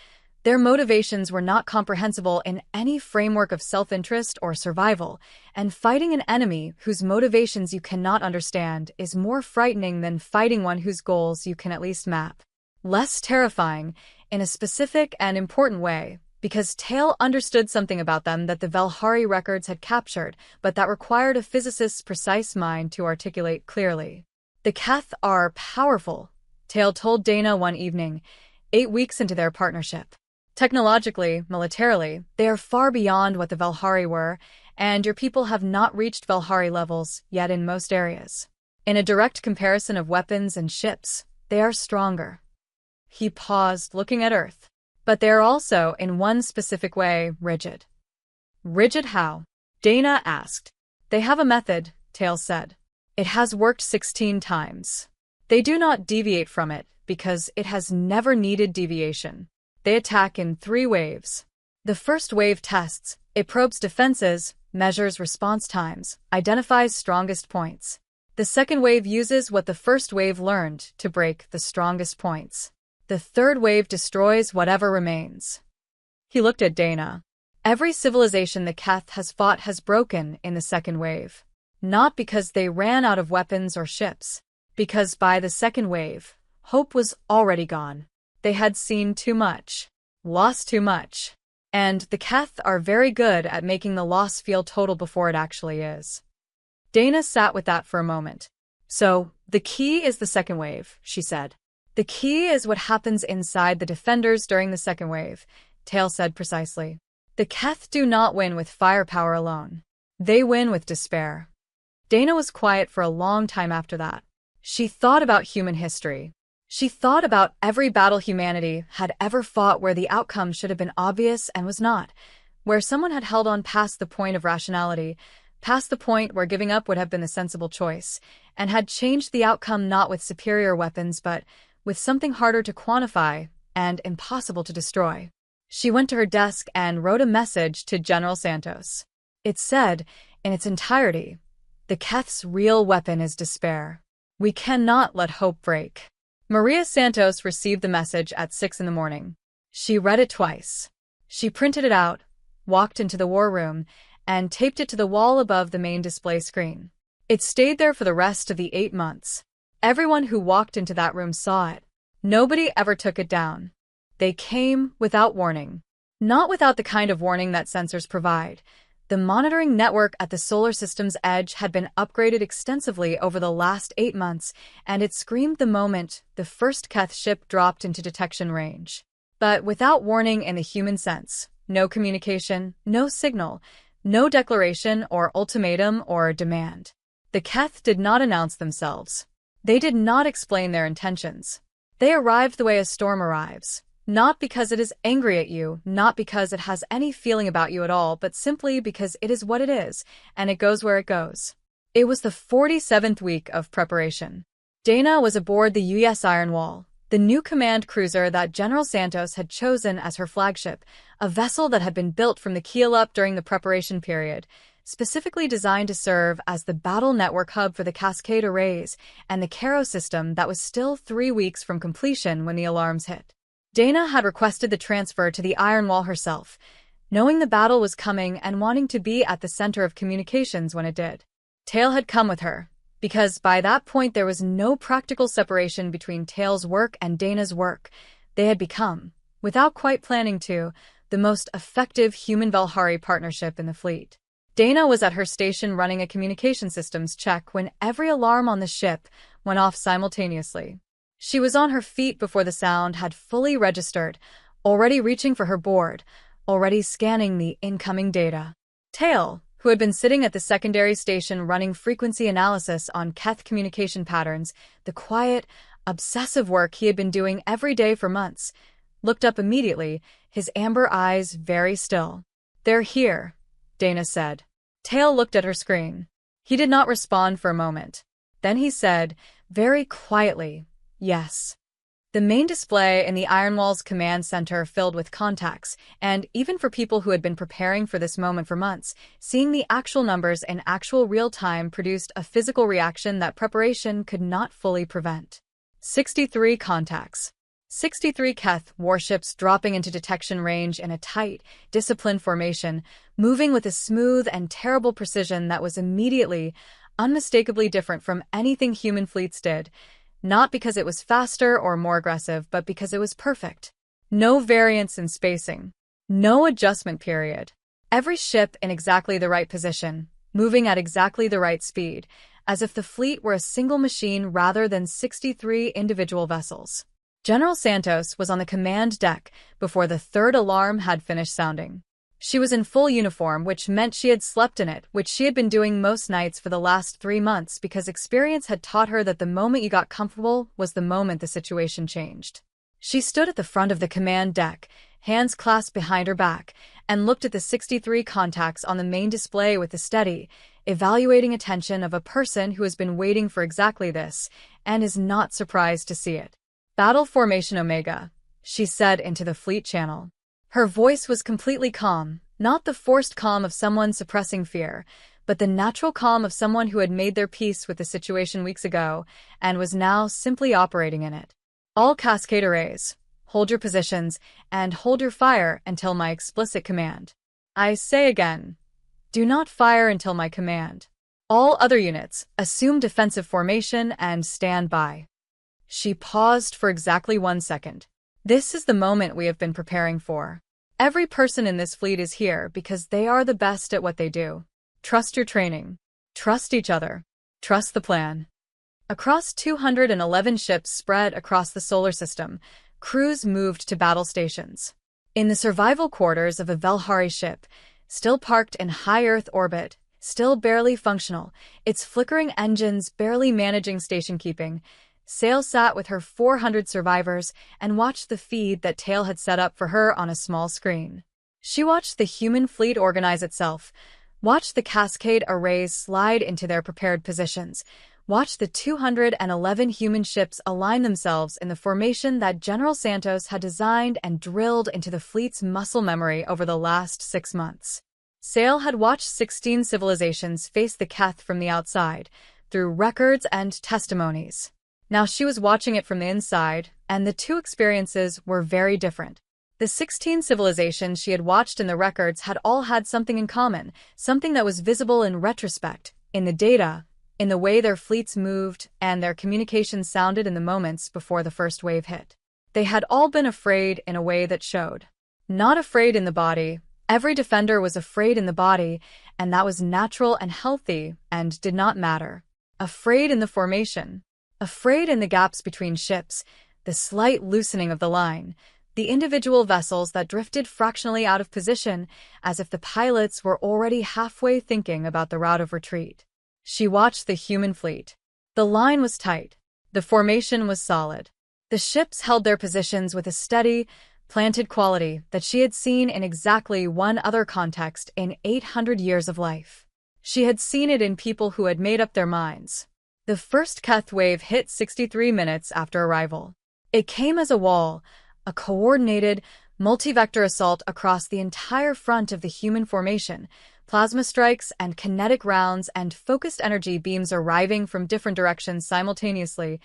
Their motivations were not comprehensible in any framework of self-interest or survival, and fighting an enemy whose motivations you cannot understand is more frightening than fighting one whose goals you can at least map. Less terrifying, in a specific and important way, because Tail understood something about them that the Velhari records had captured, but that required a physicist's precise mind to articulate clearly. "The Keth are powerful," Tail told Dana one evening, 8 weeks into their partnership. "Technologically, militarily, they are far beyond what the Velhari were, and your people have not reached Velhari levels yet in most areas. In a direct comparison of weapons and ships, they are stronger." He paused, looking at Earth. "But they are also, in one specific way, rigid." "Rigid how?" Dana asked. "They have a method," Tail said. "It has worked 16 times. They do not deviate from it, because it has never needed deviation. They attack in 3 waves. The first wave tests, it probes defenses, measures response times, identifies strongest points. The second wave uses what the first wave learned to break the strongest points. The third wave destroys whatever remains." He looked at Dana. "Every civilization the Keth has fought has broken in the second wave. Not because they ran out of weapons or ships, because by the second wave, hope was already gone. They had seen too much, lost too much, and the Keth are very good at making the loss feel total before it actually is." Dana sat with that for a moment. "So, the key is the second wave," she said. "The key is what happens inside the defenders during the second wave," Tail said precisely. "The Keth do not win with firepower alone. They win with despair." Dana was quiet for a long time after that. She thought about human history. She thought about every battle humanity had ever fought where the outcome should have been obvious and was not, where someone had held on past the point of rationality, past the point where giving up would have been the sensible choice, and had changed the outcome not with superior weapons but with something harder to quantify and impossible to destroy. She went to her desk and wrote a message to General Santos. It said, in its entirety, "The Keth's real weapon is despair. We cannot let hope break." Maria Santos received the message at 6 in the morning. She read it twice. She printed it out, walked into the war room, and taped it to the wall above the main display screen. It stayed there for the rest of the 8 months. Everyone who walked into that room saw it. Nobody ever took it down. They came without warning. Not without the kind of warning that sensors provide. The monitoring network at the solar system's edge had been upgraded extensively over the last 8 months, and it screamed the moment the first Keth ship dropped into detection range. But without warning in the human sense. No communication, no signal, no declaration or ultimatum or demand. The Keth did not announce themselves. They did not explain their intentions. They arrived the way a storm arrives. Not because it is angry at you, not because it has any feeling about you at all, but simply because it is what it is, and it goes where it goes. It was the 47th week of preparation. Dana was aboard the U.S. Ironwall, the new command cruiser that General Santos had chosen as her flagship, a vessel that had been built from the keel up during the preparation period, specifically designed to serve as the battle network hub for the Cascade arrays and the Caro system that was still 3 weeks from completion when the alarms hit. Dana had requested the transfer to the Ironwall herself, knowing the battle was coming and wanting to be at the center of communications when it did. Tail had come with her, because by that point there was no practical separation between Tail's work and Dana's work. They had become, without quite planning to, the most effective human-Valhari partnership in the fleet. Dana was at her station running a communication systems check when every alarm on the ship went off simultaneously. She was on her feet before the sound had fully registered, already reaching for her board, already scanning the incoming data. Tail, who had been sitting at the secondary station running frequency analysis on Keth communication patterns, the quiet, obsessive work he had been doing every day for months, looked up immediately, his amber eyes very still. "They're here," Dana said. Tail looked at her screen. He did not respond for a moment. Then he said, very quietly, "Yes." The main display in the Ironwall's command center filled with contacts, and even for people who had been preparing for this moment for months, seeing the actual numbers in actual real time produced a physical reaction that preparation could not fully prevent. 63 contacts. 63 Keth warships dropping into detection range in a tight, disciplined formation, moving with a smooth and terrible precision that was immediately, unmistakably different from anything human fleets did. Not because it was faster or more aggressive, but because it was perfect. No variance in spacing. No adjustment period. Every ship in exactly the right position, moving at exactly the right speed, as if the fleet were a single machine rather than 63 individual vessels. General Santos was on the command deck before the third alarm had finished sounding. She was in full uniform, which meant she had slept in it, which she had been doing most nights for the last 3 months because experience had taught her that the moment you got comfortable was the moment the situation changed. She stood at the front of the command deck, hands clasped behind her back, and looked at the 63 contacts on the main display with the steady, evaluating attention of a person who has been waiting for exactly this and is not surprised to see it. "Battle Formation Omega," she said into the fleet channel. Her voice was completely calm, not the forced calm of someone suppressing fear, but the natural calm of someone who had made their peace with the situation weeks ago and was now simply operating in it. "All Cascade arrays, hold your positions and hold your fire until my explicit command. I say again, do not fire until my command. All other units, assume defensive formation and stand by." She paused for exactly 1 second. "This is the moment we have been preparing for. Every person in this fleet is here because they are the best at what they do. Trust your training. Trust each other. Trust the plan." Across 211 ships spread across the solar system, crews moved to battle stations. In the survival quarters of a Valhari ship, still parked in high Earth orbit, still barely functional, its flickering engines barely managing station keeping, Sail sat with her 400 survivors and watched the feed that Tail had set up for her on a small screen. She watched the human fleet organize itself, Watch the cascade arrays slide into their prepared positions. Watch the 211 human ships align themselves in the formation that General Santos had designed and drilled into the fleet's muscle memory over the last 6 months. Sale had watched 16 civilizations face the Keth from the outside, through records and testimonies. Now she was watching it from the inside, and the two experiences were very different. The 16 civilizations she had watched in the records had all had something in common, something that was visible in retrospect, in the data, in the way their fleets moved and their communications sounded in the moments before the first wave hit. They had all been afraid in a way that showed. Not afraid in the body. Every defender was afraid in the body, and that was natural and healthy and did not matter. Afraid in the formation. Afraid in the gaps between ships, the slight loosening of the line, the individual vessels that drifted fractionally out of position as if the pilots were already halfway thinking about the route of retreat. She watched the human fleet. The line was tight. The formation was solid. The ships held their positions with a steady, planted quality that she had seen in exactly one other context in 800 years of life. She had seen it in people who had made up their minds. The first Keth wave hit 63 minutes after arrival. It came as a wall, a coordinated, multi-vector assault across the entire front of the human formation, plasma strikes and kinetic rounds and focused energy beams arriving from different directions simultaneously,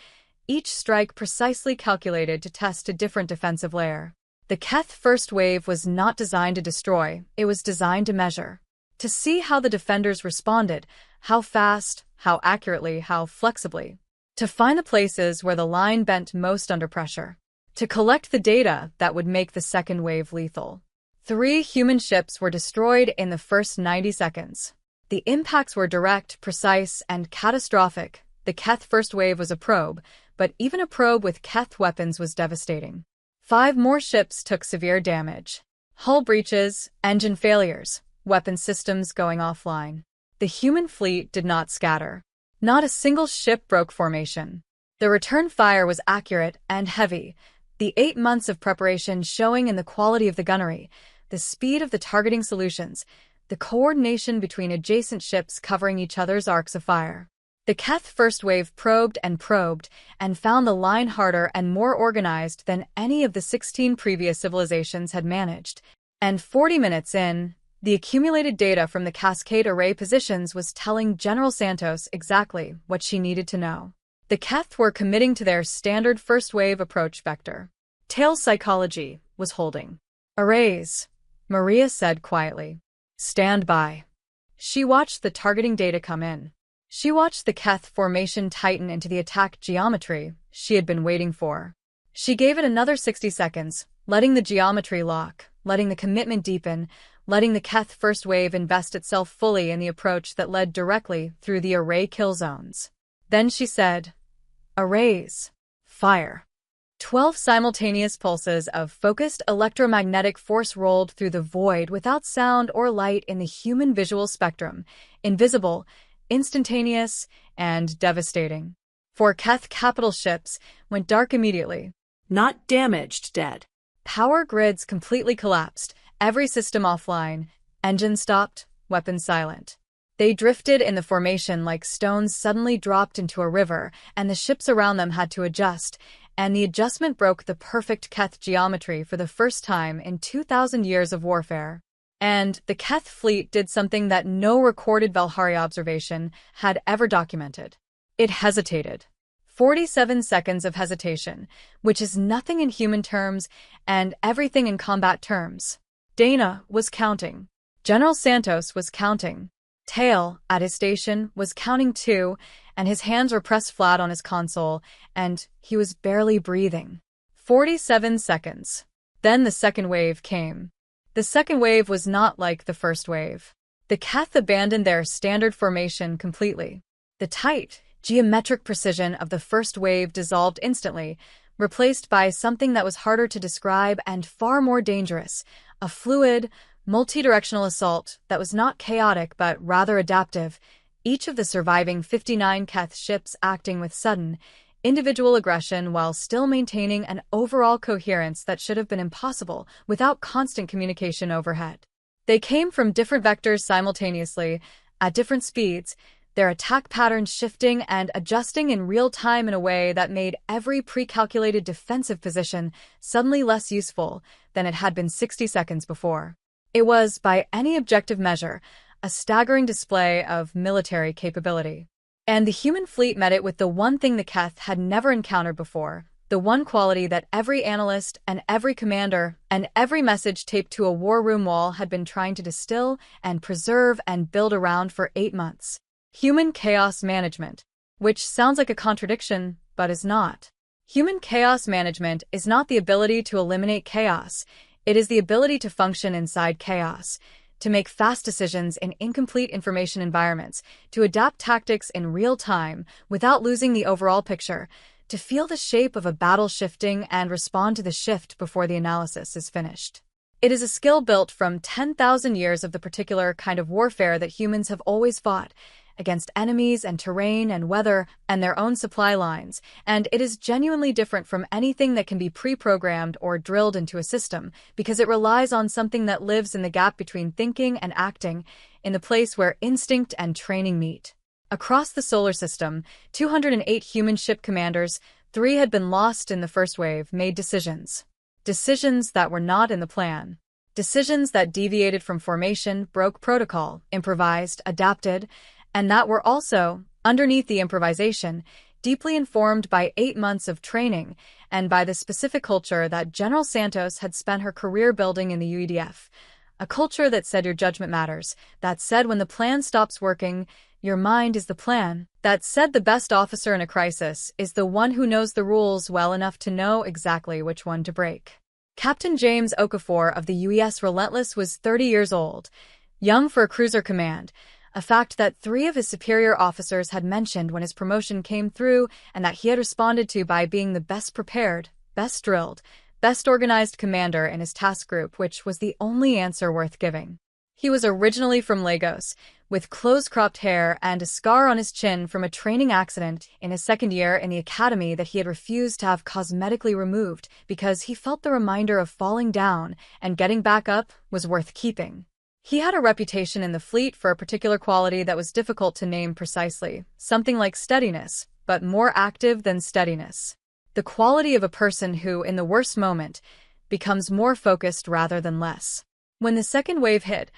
each strike precisely calculated to test a different defensive layer. The Keth first wave was not designed to destroy, it was designed to measure. To see how the defenders responded, how fast, how accurately, how flexibly. To find the places where the line bent most under pressure. To collect the data that would make the second wave lethal. 3 human ships were destroyed in the first 90 seconds. The impacts were direct, precise, and catastrophic. The Keth first wave was a probe, but even a probe with Keth weapons was devastating. 5 more ships took severe damage. Hull breaches, engine failures, weapon systems going offline. The human fleet did not scatter. Not a single ship broke formation. The return fire was accurate and heavy, the 8 months of preparation showing in the quality of the gunnery, the speed of the targeting solutions, the coordination between adjacent ships covering each other's arcs of fire. The Keth first wave probed and found the line harder and more organized than any of the 16 previous civilizations had managed. And 40 minutes in, the accumulated data from the cascade array positions was telling General Santos exactly what she needed to know. The Keth were committing to their standard first wave approach vector. Tails psychology was holding. Arrays, Maria said quietly. Stand by. She watched the targeting data come in. She watched the Keth formation tighten into the attack geometry she had been waiting for. She gave it another 60 seconds, letting the geometry lock, letting the commitment deepen, letting the Keth first wave invest itself fully in the approach that led directly through the array kill zones. Then she said, Arrays, fire. 12 simultaneous pulses of focused electromagnetic force rolled through the void without sound or light in the human visual spectrum, invisible, instantaneous, and devastating. 4 Keth capital ships went dark immediately. Not damaged, dead. Power grids completely collapsed, every system offline, engine stopped, weapons silent. They drifted in the formation like stones suddenly dropped into a river, and the ships around them had to adjust, and the adjustment broke the perfect Keth geometry for the first time in 2,000 years of warfare. And the Keth fleet did something that no recorded Valhari observation had ever documented. It hesitated. 47 seconds of hesitation, which is nothing in human terms and everything in combat terms. Dana was counting. General Santos was counting. Tail, at his station, was counting too, and his hands were pressed flat on his console, and he was barely breathing. 47 seconds. Then the second wave came. The second wave was not like the first wave. The Keth abandoned their standard formation completely. The tight, geometric precision of the first wave dissolved instantly, replaced by something that was harder to describe and far more dangerous, a fluid, multi-directional assault that was not chaotic but rather adaptive, each of the surviving 59 Keth ships acting with sudden, individual aggression while still maintaining an overall coherence that should have been impossible without constant communication overhead. They came from different vectors simultaneously, at different speeds, their attack patterns shifting and adjusting in real time in a way that made every pre-calculated defensive position suddenly less useful than it had been 60 seconds before. It was, by any objective measure, a staggering display of military capability. And the human fleet met it with the one thing the Keth had never encountered before, the one quality that every analyst and every commander and every message taped to a war room wall had been trying to distill and preserve and build around for 8 months. Human chaos management, which sounds like a contradiction, but is not. Human chaos management is not the ability to eliminate chaos. It is the ability to function inside chaos, to make fast decisions in incomplete information environments, to adapt tactics in real time without losing the overall picture, to feel the shape of a battle shifting and respond to the shift before the analysis is finished. It is a skill built from 10,000 years of the particular kind of warfare that humans have always fought, against enemies and terrain and weather and their own supply lines, and it is genuinely different from anything that can be pre-programmed or drilled into a system, because it relies on something that lives in the gap between thinking and acting, in the place where instinct and training meet. Across the solar system, 208 human ship commanders, 3 had been lost in the first wave, made decisions. Decisions that were not in the plan. Decisions that deviated from formation, broke protocol, improvised, adapted, and that were also, underneath the improvisation, deeply informed by 8 months of training and by the specific culture that General Santos had spent her career building in the UEDF. A culture that said your judgment matters, that said when the plan stops working, your mind is the plan, that said the best officer in a crisis is the one who knows the rules well enough to know exactly which one to break. Captain James Okafor of the UES Relentless was 30 years old, young for a cruiser command, a fact that 3 of his superior officers had mentioned when his promotion came through and that he had responded to by being the best prepared, best drilled, best organized commander in his task group, which was the only answer worth giving. He was originally from Lagos, with close-cropped hair and a scar on his chin from a training accident in his second year in the academy that he had refused to have cosmetically removed because he felt the reminder of falling down and getting back up was worth keeping. He had a reputation in the fleet for a particular quality that was difficult to name precisely, something like steadiness, but more active than steadiness. The quality of a person who, in the worst moment, becomes more focused rather than less. When the second wave hit,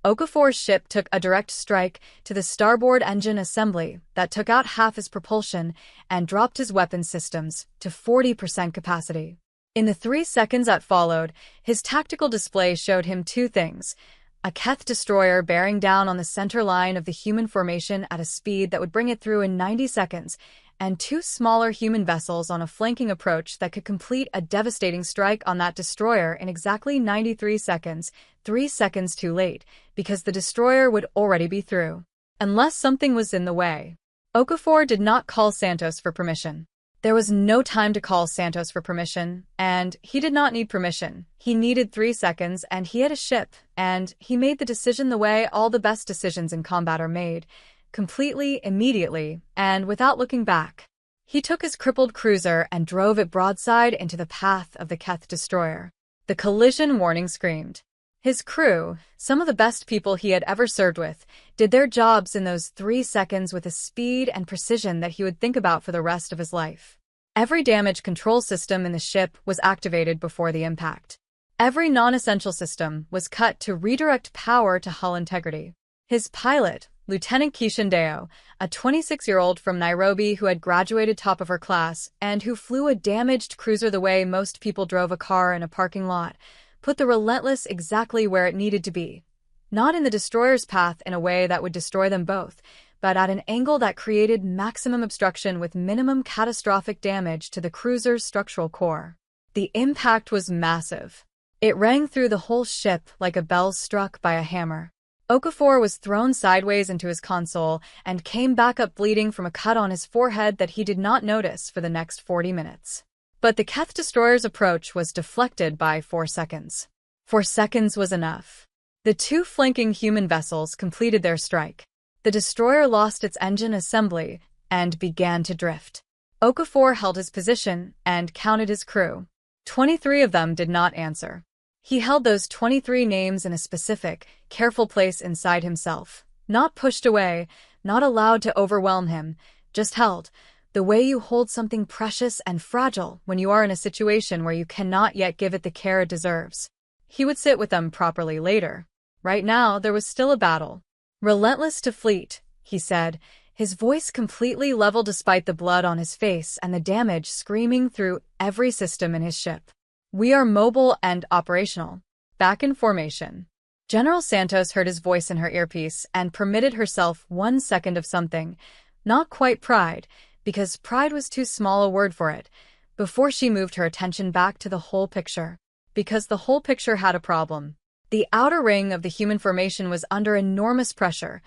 Okafor's ship took a direct strike to the starboard engine assembly that took out half his propulsion and dropped his weapon systems to 40% capacity. In the 3 seconds that followed, his tactical display showed him 2 things: a Keth destroyer bearing down on the center line of the human formation at a speed that would bring it through in 90 seconds, and 2 smaller human vessels on a flanking approach that could complete a devastating strike on that destroyer in exactly 93 seconds, 3 seconds too late, because the destroyer would already be through. Unless something was in the way. Okafor did not call Santos for permission. There was no time to call Santos for permission, and he did not need permission. He needed 3 seconds, and he had a ship, and he made the decision the way all the best decisions in combat are made, completely, immediately, and without looking back. He took his crippled cruiser and drove it broadside into the path of the Keth destroyer. The collision warning screamed. His crew, some of the best people he had ever served with, did their jobs in those 3 seconds with a speed and precision that he would think about for the rest of his life. Every damage control system in the ship was activated before the impact. Every non-essential system was cut to redirect power to hull integrity. His pilot, Lieutenant Kishandeo, a 26-year-old from Nairobi who had graduated top of her class and who flew a damaged cruiser the way most people drove a car in a parking lot, put the Relentless exactly where it needed to be. Not in the destroyer's path in a way that would destroy them both, but at an angle that created maximum obstruction with minimum catastrophic damage to the cruiser's structural core. The impact was massive. It rang through the whole ship like a bell struck by a hammer. Okafor was thrown sideways into his console and came back up bleeding from a cut on his forehead that he did not notice for the next 40 minutes. But the Keth destroyer's approach was deflected by 4 seconds. 4 seconds was enough. The 2 flanking human vessels completed their strike. The destroyer lost its engine assembly and began to drift. Okafor held his position and counted his crew. 23 of them did not answer. He held those 23 names in a specific, careful place inside himself. Not pushed away, not allowed to overwhelm him, just held, the way you hold something precious and fragile when you are in a situation where you cannot yet give it the care it deserves. He would sit with them properly later. Right now, there was still a battle. Relentless to fleet, he said, his voice completely level despite the blood on his face and the damage screaming through every system in his ship. We are mobile and operational. Back in formation. General Santos heard his voice in her earpiece and permitted herself 1 second of something, not quite pride, because pride was too small a word for it, before she moved her attention back to the whole picture. Because the whole picture had a problem. The outer ring of the human formation was under enormous pressure.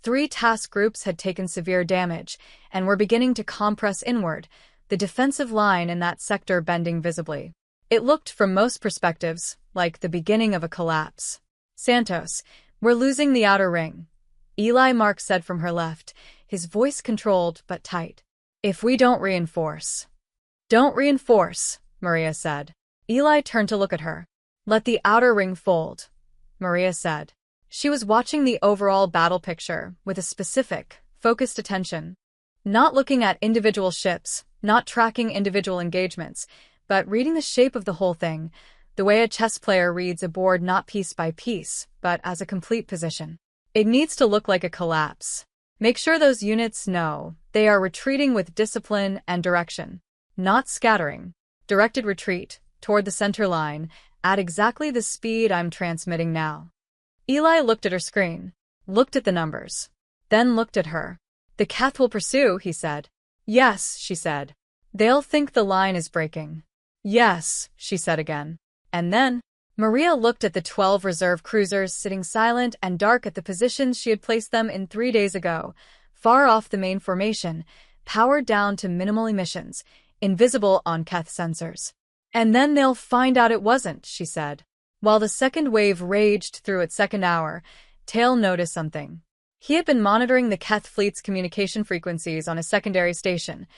3 task groups had taken severe damage and were beginning to compress inward, the defensive line in that sector bending visibly. It looked, from most perspectives, like the beginning of a collapse. Santos, we're losing the outer ring, Eli Mark said from her left, his voice controlled but tight. If we don't reinforce. Don't reinforce, Maria said. Eli turned to look at her. Let the outer ring fold, Maria said. She was watching the overall battle picture with a specific, focused attention. Not looking at individual ships, not tracking individual engagements, but reading the shape of the whole thing, the way a chess player reads a board not piece by piece, but as a complete position. It needs to look like a collapse. Make sure those units know they are retreating with discipline and direction, not scattering. Directed retreat, toward the center line, at exactly the speed I'm transmitting now. Eli looked at her screen, looked at the numbers, then looked at her. The Keth will pursue, he said. Yes, she said. They'll think the line is breaking. Yes, she said again. And then, Maria looked at the 12 reserve cruisers sitting silent and dark at the positions she had placed them in 3 days ago, far off the main formation, powered down to minimal emissions, invisible on Keth sensors. And then they'll find out it wasn't, she said. While the second wave raged through its second hour, Tail noticed something. He had been monitoring the Keth fleet's communication frequencies on a secondary station.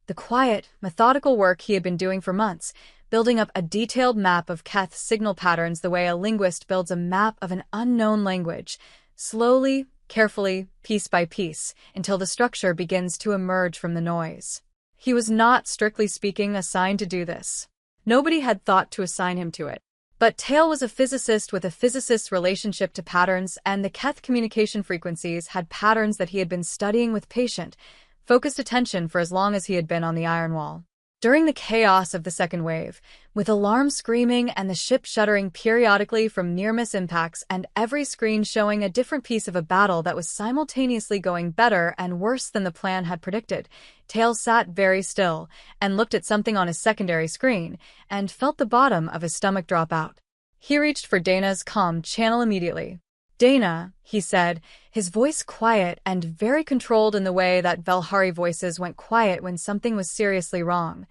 The quiet, methodical work he had been doing for months, building up a detailed map of Keth's signal patterns the way a linguist builds a map of an unknown language, slowly, carefully, piece by piece, until the structure begins to emerge from the noise. He was not, strictly speaking, assigned to do this. Nobody had thought to assign him to it. But Tail was a physicist with a physicist's relationship to patterns, and the Keth communication frequencies had patterns that he had been studying with patient, focused attention for as long as he had been on the iron wall. During the chaos of the second wave, with alarms screaming and the ship shuddering periodically from near-miss impacts and every screen showing a different piece of a battle that was simultaneously going better and worse than the plan had predicted, Tail sat very still and looked at something on his secondary screen and felt the bottom of his stomach drop out. He reached for Dana's comm channel immediately. Dana, he said, his voice quiet and very controlled in the way that Velhari voices went quiet when something was seriously wrong.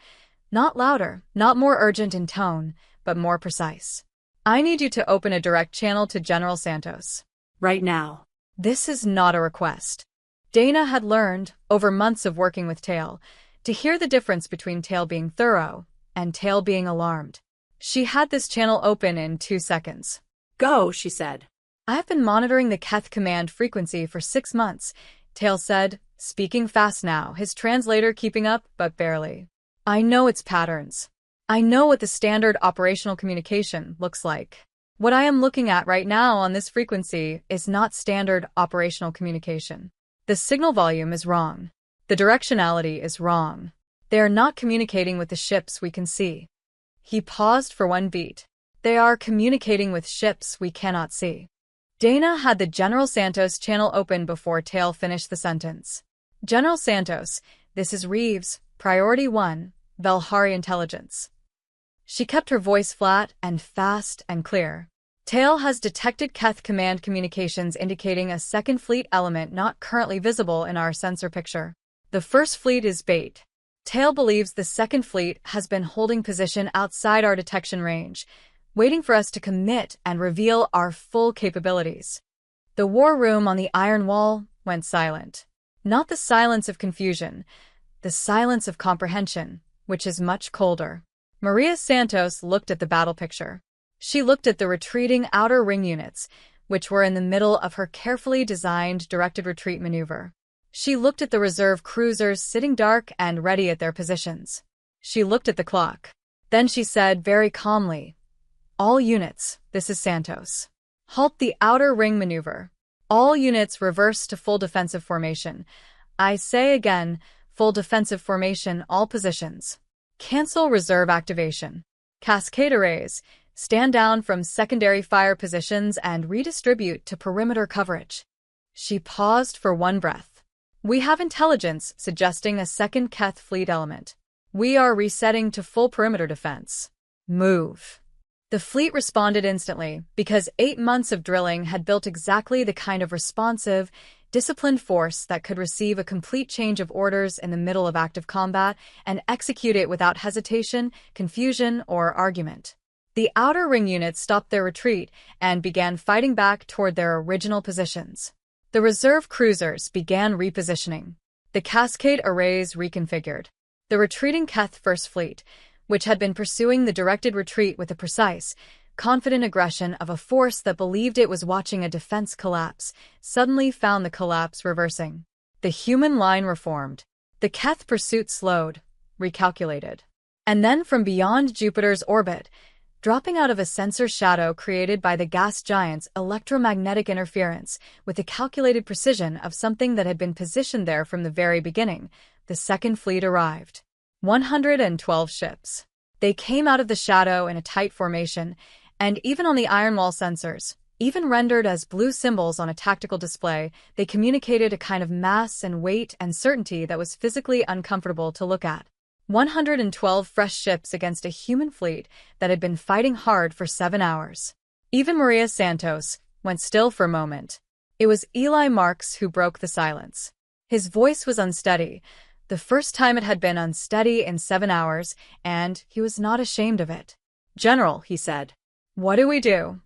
Not louder, not more urgent in tone, but more precise. I need you to open a direct channel to General Santos. Right now. This is not a request. Dana had learned, over months of working with Tail, to hear the difference between Tail being thorough and Tail being alarmed. She had this channel open in 2 seconds. Go, she said. I've been monitoring the Keth command frequency for 6 months, Tail said, speaking fast now, his translator keeping up, but barely. I know its patterns. I know what the standard operational communication looks like. What I am looking at right now on this frequency is not standard operational communication. The signal volume is wrong. The directionality is wrong. They are not communicating with the ships we can see. He paused for 1 beat. They are communicating with ships we cannot see. Dana had the General Santos channel open before Tail finished the sentence. General Santos, this is Reeves, Priority 1, Velhari Intelligence. She kept her voice flat and fast and clear. Tail has detected Keth command communications indicating a second fleet element not currently visible in our sensor picture. The first fleet is bait. Tail believes the second fleet has been holding position outside our detection range, waiting for us to commit and reveal our full capabilities. The war room on the iron wall went silent. Not the silence of confusion, the silence of comprehension, which is much colder. Maria Santos looked at the battle picture. She looked at the retreating outer ring units, which were in the middle of her carefully designed directed retreat maneuver. She looked at the reserve cruisers sitting dark and ready at their positions. She looked at the clock. Then she said very calmly, "All units, this is Santos. Halt the outer ring maneuver. All units reverse to full defensive formation. I say again, full defensive formation, all positions. Cancel reserve activation. Cascade arrays. Stand down from secondary fire positions and redistribute to perimeter coverage." She paused for one breath. "We have intelligence suggesting a second Keth fleet element. We are resetting to full perimeter defense. Move." The fleet responded instantly because 8 months of drilling had built exactly the kind of responsive, disciplined force that could receive a complete change of orders in the middle of active combat and execute it without hesitation, confusion, or argument. The outer ring units stopped their retreat and began fighting back toward their original positions. The reserve cruisers began repositioning. The cascade arrays reconfigured. The retreating Keth First Fleet, which had been pursuing the directed retreat with the precise, confident aggression of a force that believed it was watching a defense collapse, suddenly found the collapse reversing. The human line reformed. The Keth pursuit slowed, recalculated. And then from beyond Jupiter's orbit, dropping out of a sensor shadow created by the gas giant's electromagnetic interference with the calculated precision of something that had been positioned there from the very beginning, the second fleet arrived. 112 ships. They came out of the shadow in a tight formation, and even on the iron wall sensors, even rendered as blue symbols on a tactical display, they communicated a kind of mass and weight and certainty that was physically uncomfortable to look at. 112 fresh ships against a human fleet that had been fighting hard for 7 hours. Even Maria Santos went still for a moment. It was Eli Marks who broke the silence. His voice was unsteady, the first time it had been unsteady in 7 hours, and he was not ashamed of it. "General," he said, "what do we do?"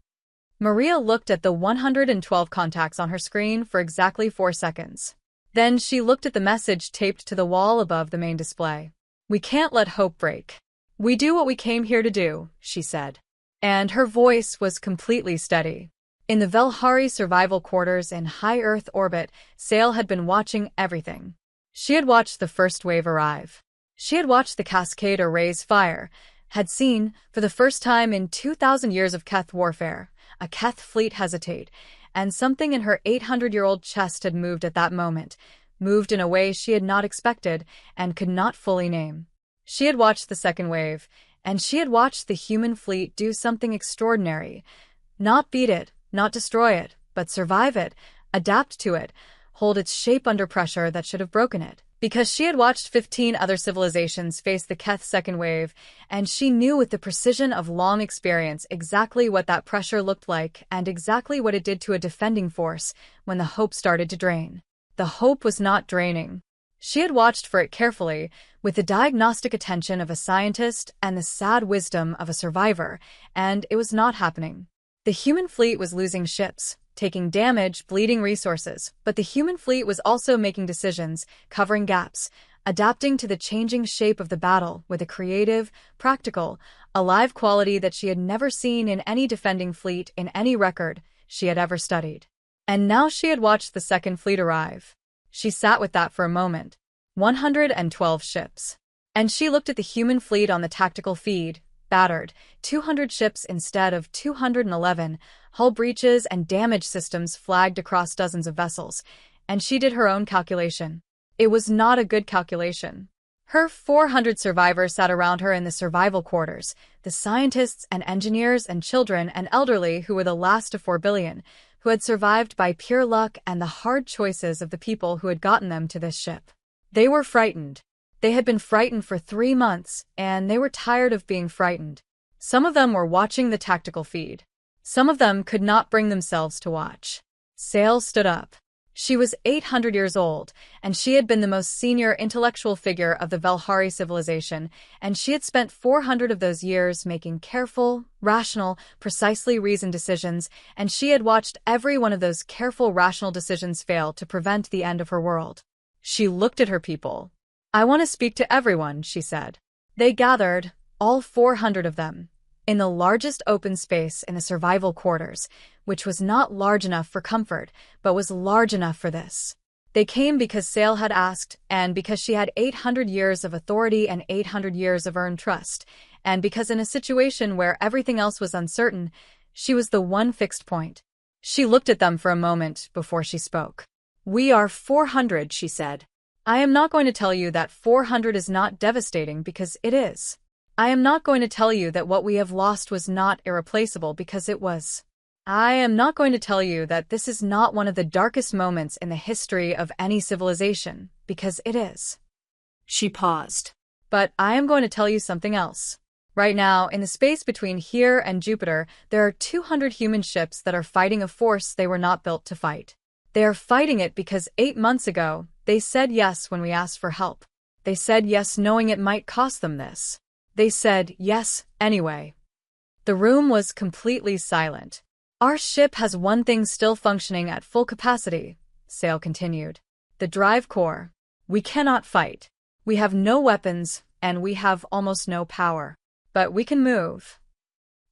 Maria looked at the 112 contacts on her screen for exactly 4 seconds. Then she looked at the message taped to the wall above the main display. "We can't let hope break. We do what we came here to do," she said. And her voice was completely steady. In the Velhari survival quarters in high Earth orbit, Sale had been watching everything. She had watched the first wave arrive. She had watched the cascade arrays fire, had seen, for the first time in 2,000 years of Keth warfare, a Keth fleet hesitate, and something in her 800-year-old chest had moved at that moment, moved in a way she had not expected and could not fully name. She had watched the second wave, and she had watched the human fleet do something extraordinary. Not beat it, not destroy it, but survive it, adapt to it, hold its shape under pressure that should have broken it. Because she had watched 15 other civilizations face the Keth second wave, and she knew with the precision of long experience exactly what that pressure looked like and exactly what it did to a defending force when the hope started to drain. The hope was not draining. She had watched for it carefully, with the diagnostic attention of a scientist and the sad wisdom of a survivor, and it was not happening. The human fleet was losing ships, taking damage, bleeding resources, but the human fleet was also making decisions, covering gaps, adapting to the changing shape of the battle with a creative, practical, alive quality that she had never seen in any defending fleet in any record she had ever studied. And now she had watched the second fleet arrive. She sat with that for a moment. 112 ships. And she looked at the human fleet on the tactical feed, battered, 200 ships instead of 211, hull breaches and damage systems flagged across dozens of vessels, and she did her own calculation. It was not a good calculation. Her 400 survivors sat around her in the survival quarters, the scientists and engineers and children and elderly who were the last of 4 billion, who had survived by pure luck and the hard choices of the people who had gotten them to this ship. They were frightened. They had been frightened for 3 months, and they were tired of being frightened. Some of them were watching the tactical feed. Some of them could not bring themselves to watch. Sale stood up. She was 800 years old, and she had been the most senior intellectual figure of the Velhari civilization, and she had spent 400 of those years making careful, rational, precisely reasoned decisions, and she had watched every one of those careful, rational decisions fail to prevent the end of her world. She looked at her people. "I want to speak to everyone," she said. They gathered, all 400 of them. in the largest open space in the survival quarters, which was not large enough for comfort, but was large enough for this. They came because Sale had asked, and because she had 800 years of authority and 800 years of earned trust, and because in a situation where everything else was uncertain, she was the one fixed point. She looked at them for a moment before she spoke. "We are 400, she said. "I am not going to tell you that 400 is not devastating because it is. I am not going to tell you that what we have lost was not irreplaceable because it was. I am not going to tell you that this is not one of the darkest moments in the history of any civilization, because it is." She paused. "But I am going to tell you something else. Right now, in the space between here and Jupiter, there are 200 human ships that are fighting a force they were not built to fight. They are fighting it because 8 months ago, they said yes when we asked for help. They said yes knowing it might cost them this. They said yes anyway." The room was completely silent. "Our ship has one thing still functioning at full capacity," Sale continued. "The drive core. We cannot fight. We have no weapons, and we have almost no power. But we can move."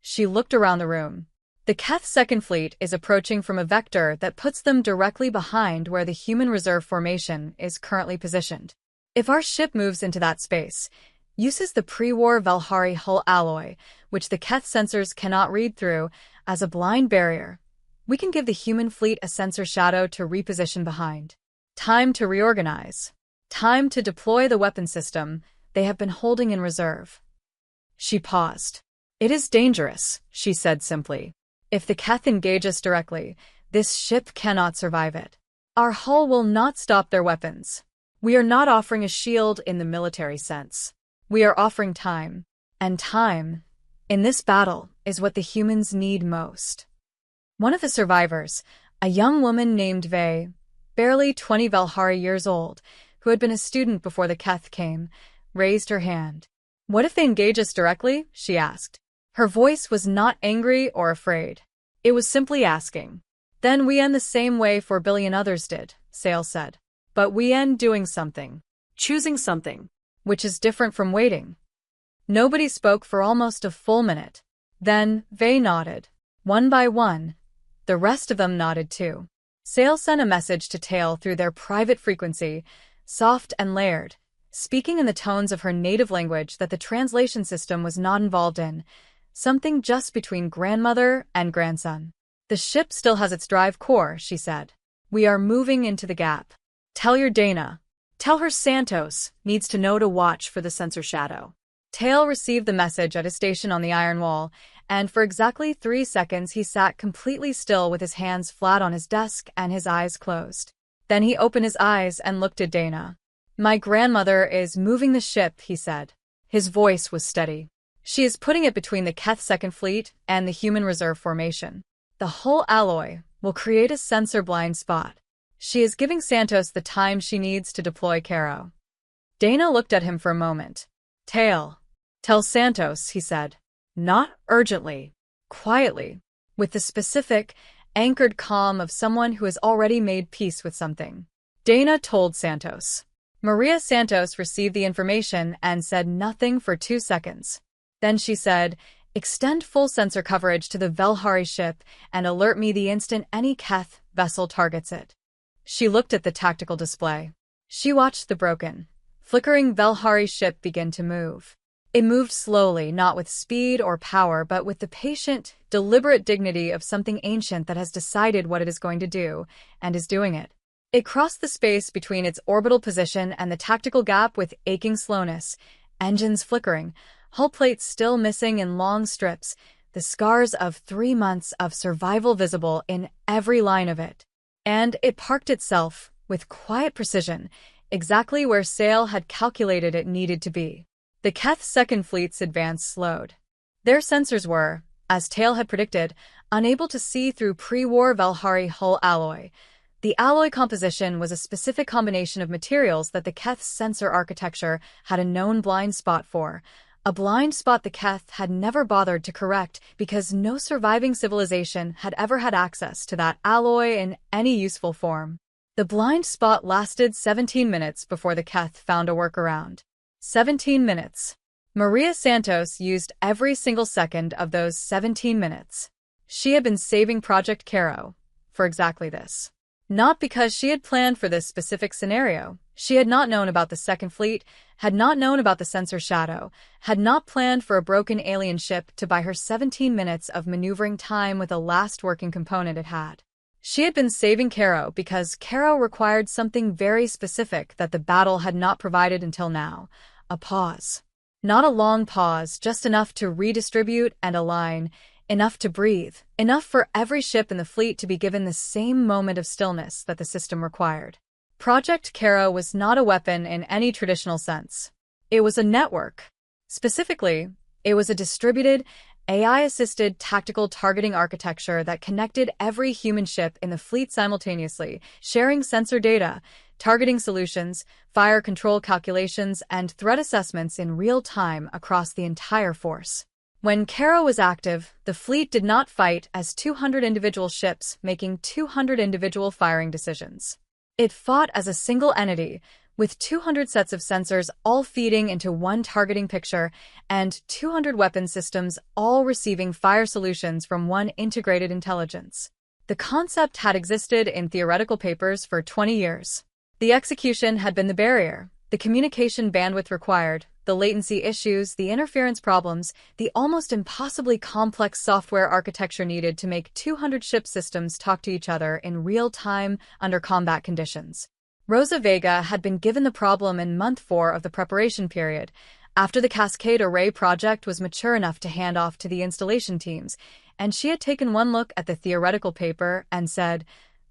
She looked around the room. The Keth Second Fleet is approaching from a vector that puts them directly behind where the human reserve formation is currently positioned. If our ship moves into that space, uses the pre-war Velhari hull alloy, which the Keth sensors cannot read through, as a blind barrier, we can give the human fleet a sensor shadow to reposition behind. Time to reorganize. Time to deploy the weapon system they have been holding in reserve. She paused. "It is dangerous," she said simply. "If the Keth engage us directly, this ship cannot survive it. Our hull will not stop their weapons. We are not offering a shield in the military sense. We are offering time. And time, in this battle, is what the humans need most." One of the survivors, a young woman named Vey, barely 20 Velhari years old, who had been a student before the Keth came, raised her hand. "What if they engage us directly?" she asked. Her voice was not angry or afraid. It was simply asking. "Then we end the same way 4 billion others did," Sale said. "But we end doing something. Choosing something. Which is different from waiting." Nobody spoke for almost a full minute. Then, Vey nodded. One by one, the rest of them nodded too. Sale sent a message to Tail through their private frequency, soft and layered, speaking in the tones of her native language that the translation system was not involved in, something just between grandmother and grandson. "The ship still has its drive core," she said. "We are moving into the gap. Tell your Dana. Tell her Santos needs to know to watch for the sensor shadow." Tail received the message at a station on the iron wall, and for exactly 3 seconds he sat completely still with his hands flat on his desk and his eyes closed. Then he opened his eyes and looked at Dana. "My grandmother is moving the ship," he said. His voice was steady. "She is putting it between the Keth Second Fleet and the Human Reserve Formation. The hull alloy will create a sensor blind spot. She is giving Santos the time she needs to deploy Caro." Dana looked at him for a moment. "Tail. Tell Santos," he said. Not urgently, quietly, with the specific, anchored calm of someone who has already made peace with something. Dana told Santos. Maria Santos received the information and said nothing for 2 seconds. Then she said, "Extend full sensor coverage to the Velhari ship and alert me the instant any Keth vessel targets it." She looked at the tactical display. She watched the broken, flickering Velhari ship begin to move. It moved slowly, not with speed or power, but with the patient, deliberate dignity of something ancient that has decided what it is going to do, and is doing it. It crossed the space between its orbital position and the tactical gap with aching slowness, engines flickering, hull plates still missing in long strips, the scars of 3 months of survival visible in every line of it. And it parked itself, with quiet precision, exactly where Sale had calculated it needed to be. The Keth Second Fleet's advance slowed. Their sensors were, as Tail had predicted, unable to see through pre-war Velhari hull alloy. The alloy composition was a specific combination of materials that the Keth's sensor architecture had a known blind spot for, a blind spot the Keth had never bothered to correct because no surviving civilization had ever had access to that alloy in any useful form. The blind spot lasted 17 minutes before the Keth found a workaround. 17 minutes. Maria Santos used every single second of those 17 minutes. She had been saving Project Caro for exactly this. Not because she had planned for this specific scenario. She had not known about the Second Fleet, had not known about the sensor shadow, had not planned for a broken alien ship to buy her 17 minutes of maneuvering time with the last working component it had. She had been saving Caro because Caro required something very specific that the battle had not provided until now: a pause. Not a long pause, just enough to redistribute and align, enough to breathe, enough for every ship in the fleet to be given the same moment of stillness that the system required. Project Caro was not a weapon in any traditional sense. It was a network. Specifically, it was a distributed, AI-assisted tactical targeting architecture that connected every human ship in the fleet simultaneously, sharing sensor data, targeting solutions, fire control calculations, and threat assessments in real time across the entire force. When Caro was active, the fleet did not fight as 200 individual ships making 200 individual firing decisions. It fought as a single entity, with 200 sets of sensors all feeding into one targeting picture and 200 weapon systems all receiving fire solutions from one integrated intelligence. The concept had existed in theoretical papers for 20 years. The execution had been the barrier, the communication bandwidth required, the latency issues, the interference problems, the almost impossibly complex software architecture needed to make 200 ship systems talk to each other in real time under combat conditions. Rosa Vega had been given the problem in month 4 of the preparation period, after the Cascade Array project was mature enough to hand off to the installation teams, and she had taken one look at the theoretical paper and said,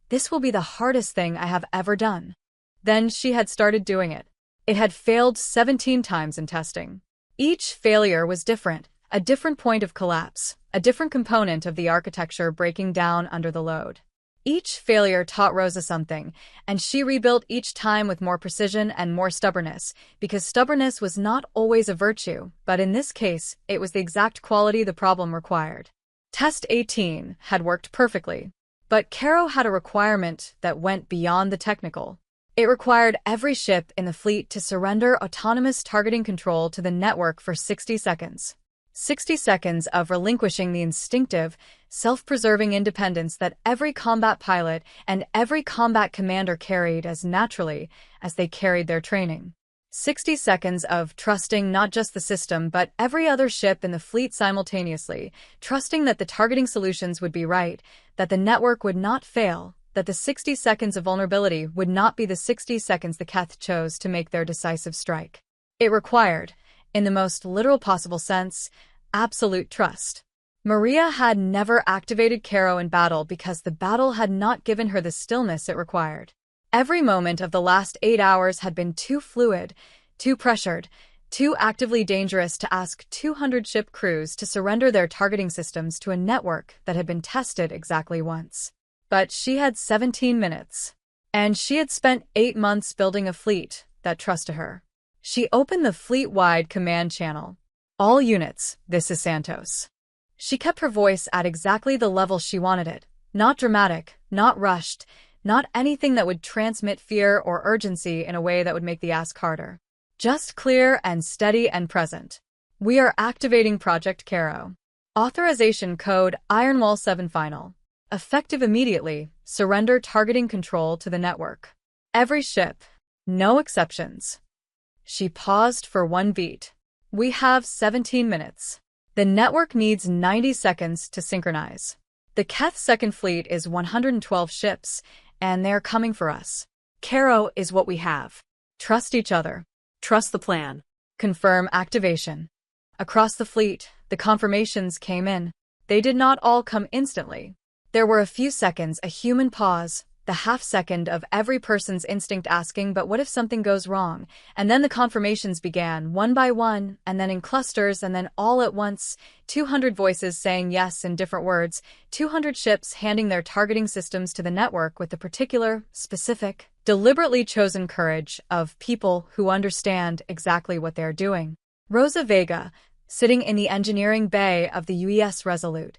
"This will be the hardest thing I have ever done." Then she had started doing it. It had failed 17 times in testing. Each failure was different, a different point of collapse, a different component of the architecture breaking down under the load. Each failure taught Rosa something, and she rebuilt each time with more precision and more stubbornness, because stubbornness was not always a virtue, but in this case, it was the exact quality the problem required. Test 18 had worked perfectly, but Caro had a requirement that went beyond the technical. It required every ship in the fleet to surrender autonomous targeting control to the network for 60 seconds. 60 seconds of relinquishing the instinctive, self-preserving independence that every combat pilot and every combat commander carried as naturally as they carried their training. 60 seconds of trusting not just the system but every other ship in the fleet simultaneously, trusting that the targeting solutions would be right, that the network would not fail, that the 60 seconds of vulnerability would not be the 60 seconds the Keth chose to make their decisive strike. It required, in the most literal possible sense, absolute trust. Maria had never activated Caro in battle because the battle had not given her the stillness it required. Every moment of the last 8 hours had been too fluid, too pressured, too actively dangerous to ask 200 ship crews to surrender their targeting systems to a network that had been tested exactly once. But she had 17 minutes. And she had spent 8 months building a fleet that trusted her. She opened the fleet-wide command channel. "All units, this is Santos." She kept her voice at exactly the level she wanted it. Not dramatic, not rushed, not anything that would transmit fear or urgency in a way that would make the ask harder. Just clear and steady and present. "We are activating Project Caro. Authorization code Ironwall 7 final. Effective immediately, surrender targeting control to the network. Every ship. No exceptions." She paused for one beat. "We have 17 minutes. The network needs 90 seconds to synchronize. The Keth Second Fleet is 112 ships, and they're coming for us. Caro is what we have. Trust each other. Trust the plan. Confirm activation." Across the fleet, the confirmations came in. They did not all come instantly. There were a few seconds, a human pause, the half-second of every person's instinct asking, "But what if something goes wrong?" And then the confirmations began, one by one, and then in clusters, and then all at once, 200 voices saying yes in different words, 200 ships handing their targeting systems to the network with the particular, specific, deliberately chosen courage of people who understand exactly what they're doing. Rosa Vega, sitting in the engineering bay of the UES Resolute,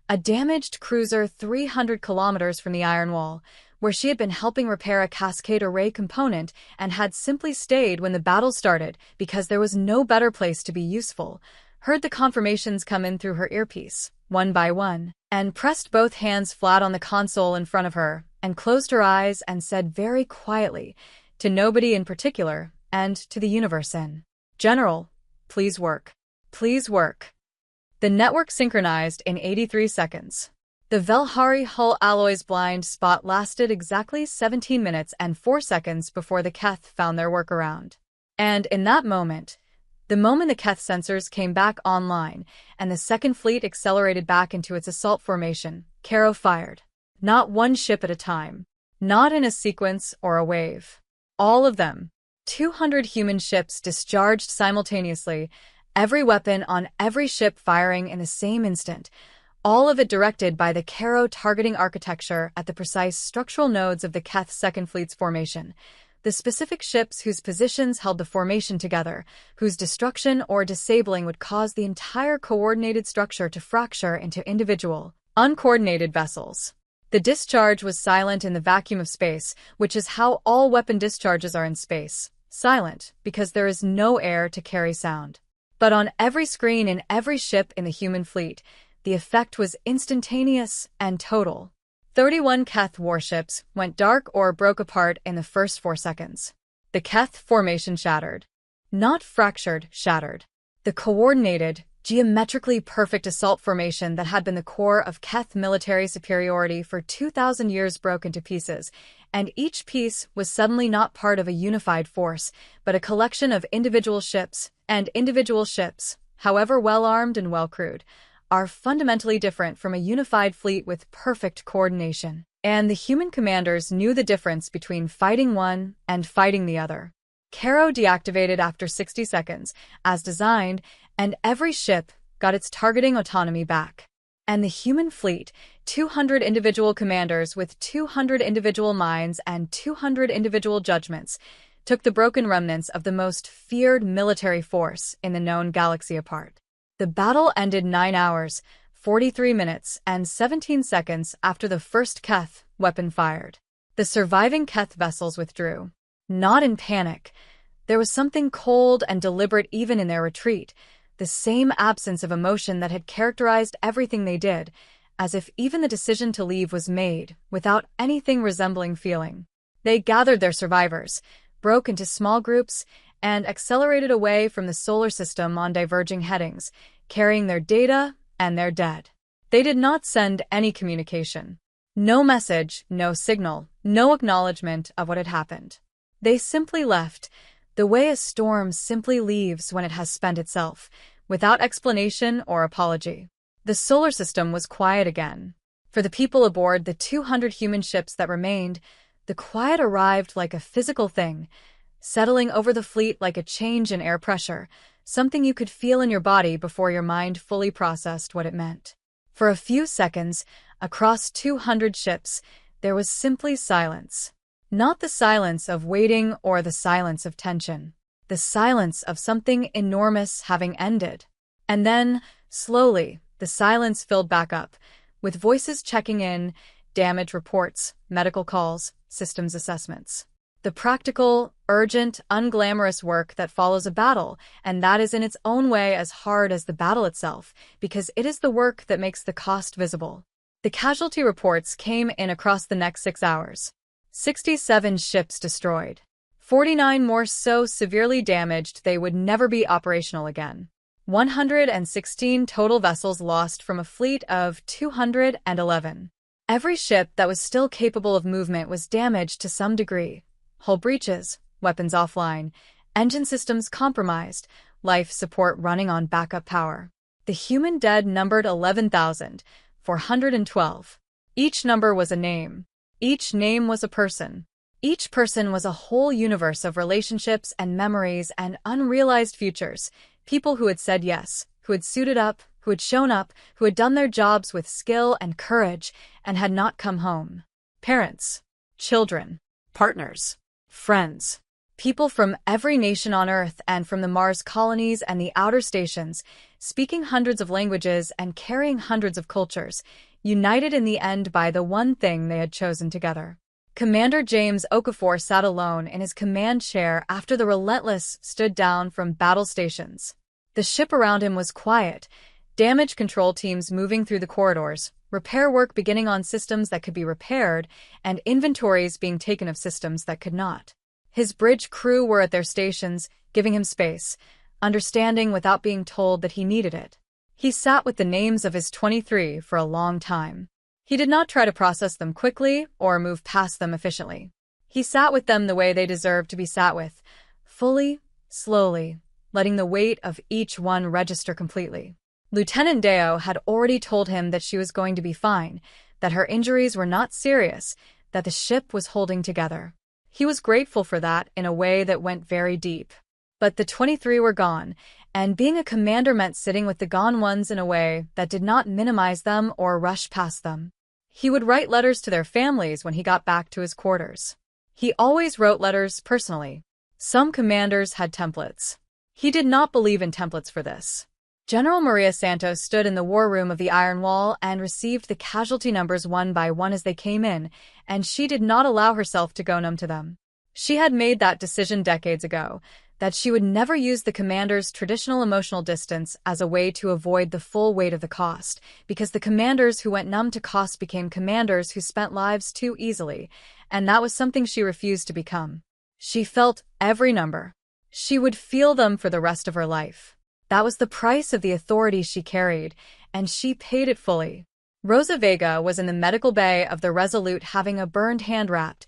a damaged cruiser 300 kilometers from the Iron Wall, where she had been helping repair a cascade array component and had simply stayed when the battle started because there was no better place to be useful, heard the confirmations come in through her earpiece, one by one, and pressed both hands flat on the console in front of her, and closed her eyes and said very quietly, to nobody in particular, and to the universe in general, please work. Please work. The network synchronized in 83 seconds. The Velhari Hull Alloys blind spot lasted exactly 17 minutes and 4 seconds before the Keth found their workaround. And in that moment, the moment the Keth sensors came back online and the Second Fleet accelerated back into its assault formation, Caro fired. Not one ship at a time. Not in a sequence or a wave. All of them. 200 human ships discharged simultaneously, every weapon on every ship firing in the same instant, all of it directed by the Caro targeting architecture at the precise structural nodes of the Keth Second Fleet's formation, the specific ships whose positions held the formation together, whose destruction or disabling would cause the entire coordinated structure to fracture into individual, uncoordinated vessels. The discharge was silent in the vacuum of space, which is how all weapon discharges are in space. Silent, because there is no air to carry sound. But on every screen in every ship in the human fleet, the effect was instantaneous and total. 31 Keth warships went dark or broke apart in the first 4 seconds. The Keth formation shattered. Not fractured, shattered. The coordinated, geometrically perfect assault formation that had been the core of Keth military superiority for 2,000 years broke into pieces, and each piece was suddenly not part of a unified force, but a collection of individual ships, and individual ships, however well-armed and well-crewed, are fundamentally different from a unified fleet with perfect coordination. And the human commanders knew the difference between fighting one and fighting the other. Caro deactivated after 60 seconds, as designed, and every ship got its targeting autonomy back. And the human fleet, 200 individual commanders with 200 individual minds and 200 individual judgments, took the broken remnants of the most feared military force in the known galaxy apart. The battle ended 9 hours, 43 minutes, and 17 seconds after the first Keth weapon fired. The surviving Keth vessels withdrew. Not in panic. There was something cold and deliberate even in their retreat, the same absence of emotion that had characterized everything they did, as if even the decision to leave was made without anything resembling feeling. They gathered their survivors, broke into small groups, and accelerated away from the solar system on diverging headings, carrying their data and their dead. They did not send any communication. No message, no signal, no acknowledgement of what had happened. They simply left, the way a storm simply leaves when it has spent itself, without explanation or apology. The solar system was quiet again. For the people aboard the 200 human ships that remained, the quiet arrived like a physical thing, settling over the fleet like a change in air pressure, something you could feel in your body before your mind fully processed what it meant. For a few seconds, across 200 ships, there was simply silence. Not the silence of waiting or the silence of tension. The silence of something enormous having ended. And then, slowly, the silence filled back up, with voices checking in, damage reports, medical calls, systems assessments. The practical, urgent, unglamorous work that follows a battle, and that is in its own way as hard as the battle itself, because it is the work that makes the cost visible. The casualty reports came in across the next 6 hours. 67 ships destroyed. 49 more so severely damaged they would never be operational again. 116 total vessels lost from a fleet of 211. Every ship that was still capable of movement was damaged to some degree. Hull breaches, weapons offline, engine systems compromised, life support running on backup power. The human dead numbered 11,412. Each number was a name. Each name was a person. Each person was a whole universe of relationships and memories and unrealized futures. People who had said yes, who had suited up, who had shown up, who had done their jobs with skill and courage and had not come home. Parents, children, partners, friends. People from every nation on Earth and from the Mars colonies and the outer stations, speaking hundreds of languages and carrying hundreds of cultures, united in the end by the one thing they had chosen together. Commander James Okafor sat alone in his command chair after the Relentless stood down from battle stations. The ship around him was quiet, damage control teams moving through the corridors, repair work beginning on systems that could be repaired, and inventories being taken of systems that could not. His bridge crew were at their stations, giving him space, understanding without being told that he needed it. He sat with the names of his 23 for a long time. He did not try to process them quickly or move past them efficiently. He sat with them the way they deserved to be sat with, fully, slowly, letting the weight of each one register completely. Lieutenant Deo had already told him that she was going to be fine, that her injuries were not serious, that the ship was holding together. He was grateful for that in a way that went very deep. But the 23 were gone, and being a commander meant sitting with the gone ones in a way that did not minimize them or rush past them. He would write letters to their families when he got back to his quarters. He always wrote letters personally. Some commanders had templates. He did not believe in templates for this. General Maria Santos stood in the war room of the Iron Wall and received the casualty numbers one by one as they came in, and she did not allow herself to go numb to them. She had made that decision decades ago, that she would never use the commander's traditional emotional distance as a way to avoid the full weight of the cost, because the commanders who went numb to cost became commanders who spent lives too easily, and that was something she refused to become. She felt every number. She would feel them for the rest of her life. That was the price of the authority she carried, and she paid it fully. Rosa Vega was in the medical bay of the Resolute having a burned hand wrapped.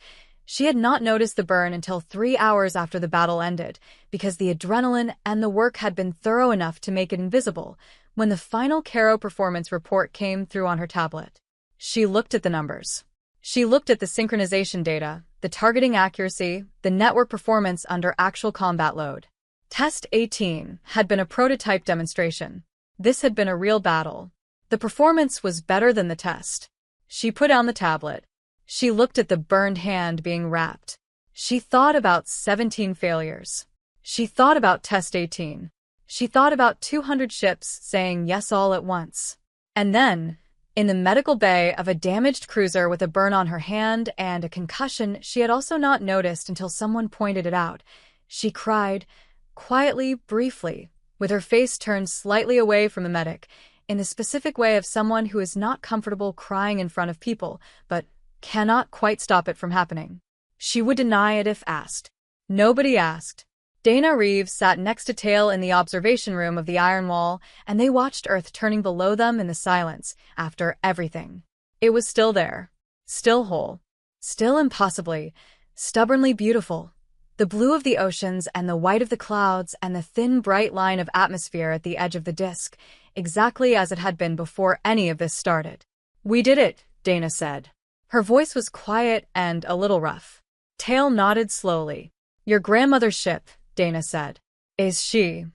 She had not noticed the burn until 3 hours after the battle ended, because the adrenaline and the work had been thorough enough to make it invisible, when the final Caro performance report came through on her tablet. She looked at the numbers. She looked at the synchronization data, the targeting accuracy, the network performance under actual combat load. Test 18 had been a prototype demonstration. This had been a real battle. The performance was better than the test. She put down the tablet. She looked at the burned hand being wrapped. She thought about 17 failures. She thought about Test 18. She thought about 200 ships saying yes all at once. And then, in the medical bay of a damaged cruiser with a burn on her hand and a concussion she had also not noticed until someone pointed it out, she cried, quietly, briefly, with her face turned slightly away from the medic, in the specific way of someone who is not comfortable crying in front of people, but cannot quite stop it from happening. She would deny it if asked. Nobody asked. Dana Reeves sat next to Tail in the observation room of the Iron Wall, and they watched Earth turning below them in the silence, after everything. It was still there. Still whole. Still impossibly, stubbornly beautiful. The blue of the oceans and the white of the clouds and the thin bright line of atmosphere at the edge of the disk, exactly as it had been before any of this started. "We did it," Dana said. Her voice was quiet and a little rough. Tail nodded slowly. "Your grandmother's ship," Dana said. "Is she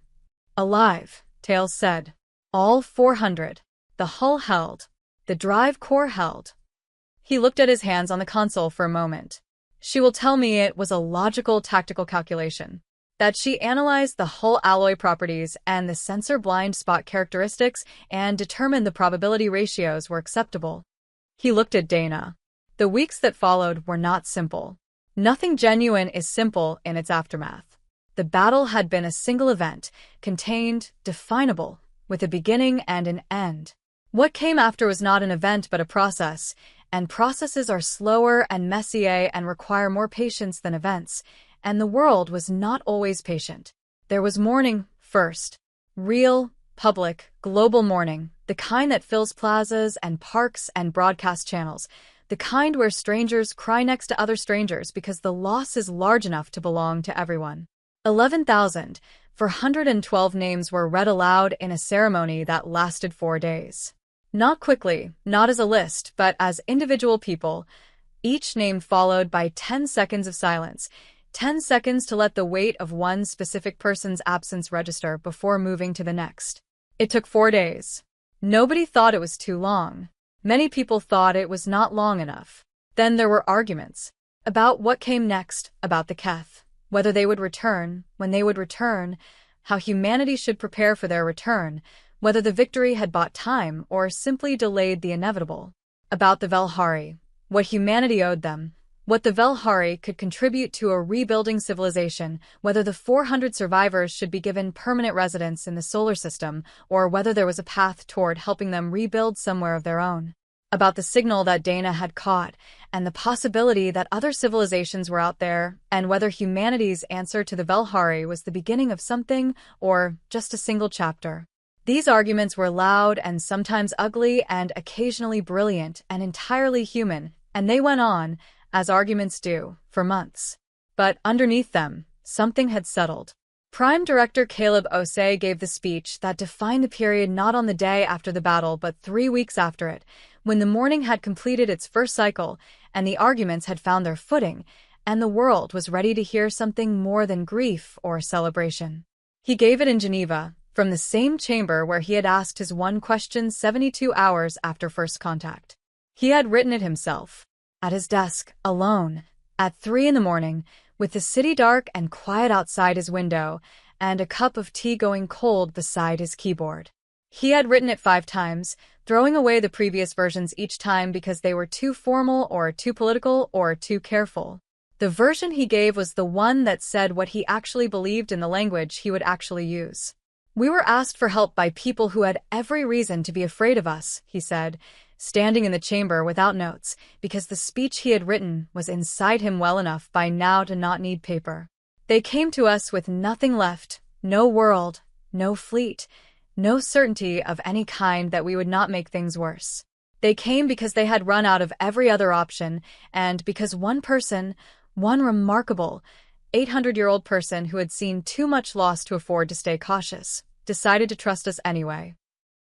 alive?" Tail said. "All 400. The hull held. The drive core held." He looked at his hands on the console for a moment. "She will tell me it was a logical tactical calculation. That she analyzed the hull alloy properties and the sensor blind spot characteristics and determined the probability ratios were acceptable." He looked at Dana. The weeks that followed were not simple. Nothing genuine is simple in its aftermath. The battle had been a single event, contained, definable, with a beginning and an end. What came after was not an event but a process, and processes are slower and messier and require more patience than events, and the world was not always patient. There was mourning first. Real, public, global mourning, the kind that fills plazas and parks and broadcast channels, the kind where strangers cry next to other strangers because the loss is large enough to belong to everyone. 11,412 names were read aloud in a ceremony that lasted 4 days. Not quickly, not as a list, but as individual people, each name followed by 10 seconds of silence, 10 seconds to let the weight of one specific person's absence register before moving to the next. It took 4 days. Nobody thought it was too long. Many people thought it was not long enough. Then there were arguments about what came next, about the Keth, whether they would return, when they would return, how humanity should prepare for their return, whether the victory had bought time or simply delayed the inevitable, about the Velhari, what humanity owed them, what the Velhari could contribute to a rebuilding civilization, whether the 400 survivors should be given permanent residence in the solar system, or whether there was a path toward helping them rebuild somewhere of their own. About the signal that Dana had caught, and the possibility that other civilizations were out there, and whether humanity's answer to the Velhari was the beginning of something, or just a single chapter. These arguments were loud and sometimes ugly and occasionally brilliant and entirely human, and they went on, as arguments do, for months. But underneath them, something had settled. Prime Director Caleb Osei gave the speech that defined the period not on the day after the battle but 3 weeks after it, when the morning had completed its first cycle and the arguments had found their footing, and the world was ready to hear something more than grief or celebration. He gave it in Geneva, from the same chamber where he had asked his one question 72 hours after first contact. He had written it himself, at his desk, alone, at 3 a.m, with the city dark and quiet outside his window, and a cup of tea going cold beside his keyboard. He had written it 5 times, throwing away the previous versions each time because they were too formal or too political or too careful. The version he gave was the one that said what he actually believed in the language he would actually use. "We were asked for help by people who had every reason to be afraid of us," he said, standing in the chamber without notes, because the speech he had written was inside him well enough by now to not need paper. "They came to us with nothing left, no world, no fleet, no certainty of any kind that we would not make things worse. They came because they had run out of every other option, and because one person, one remarkable, 800-year-old person who had seen too much loss to afford to stay cautious, decided to trust us anyway."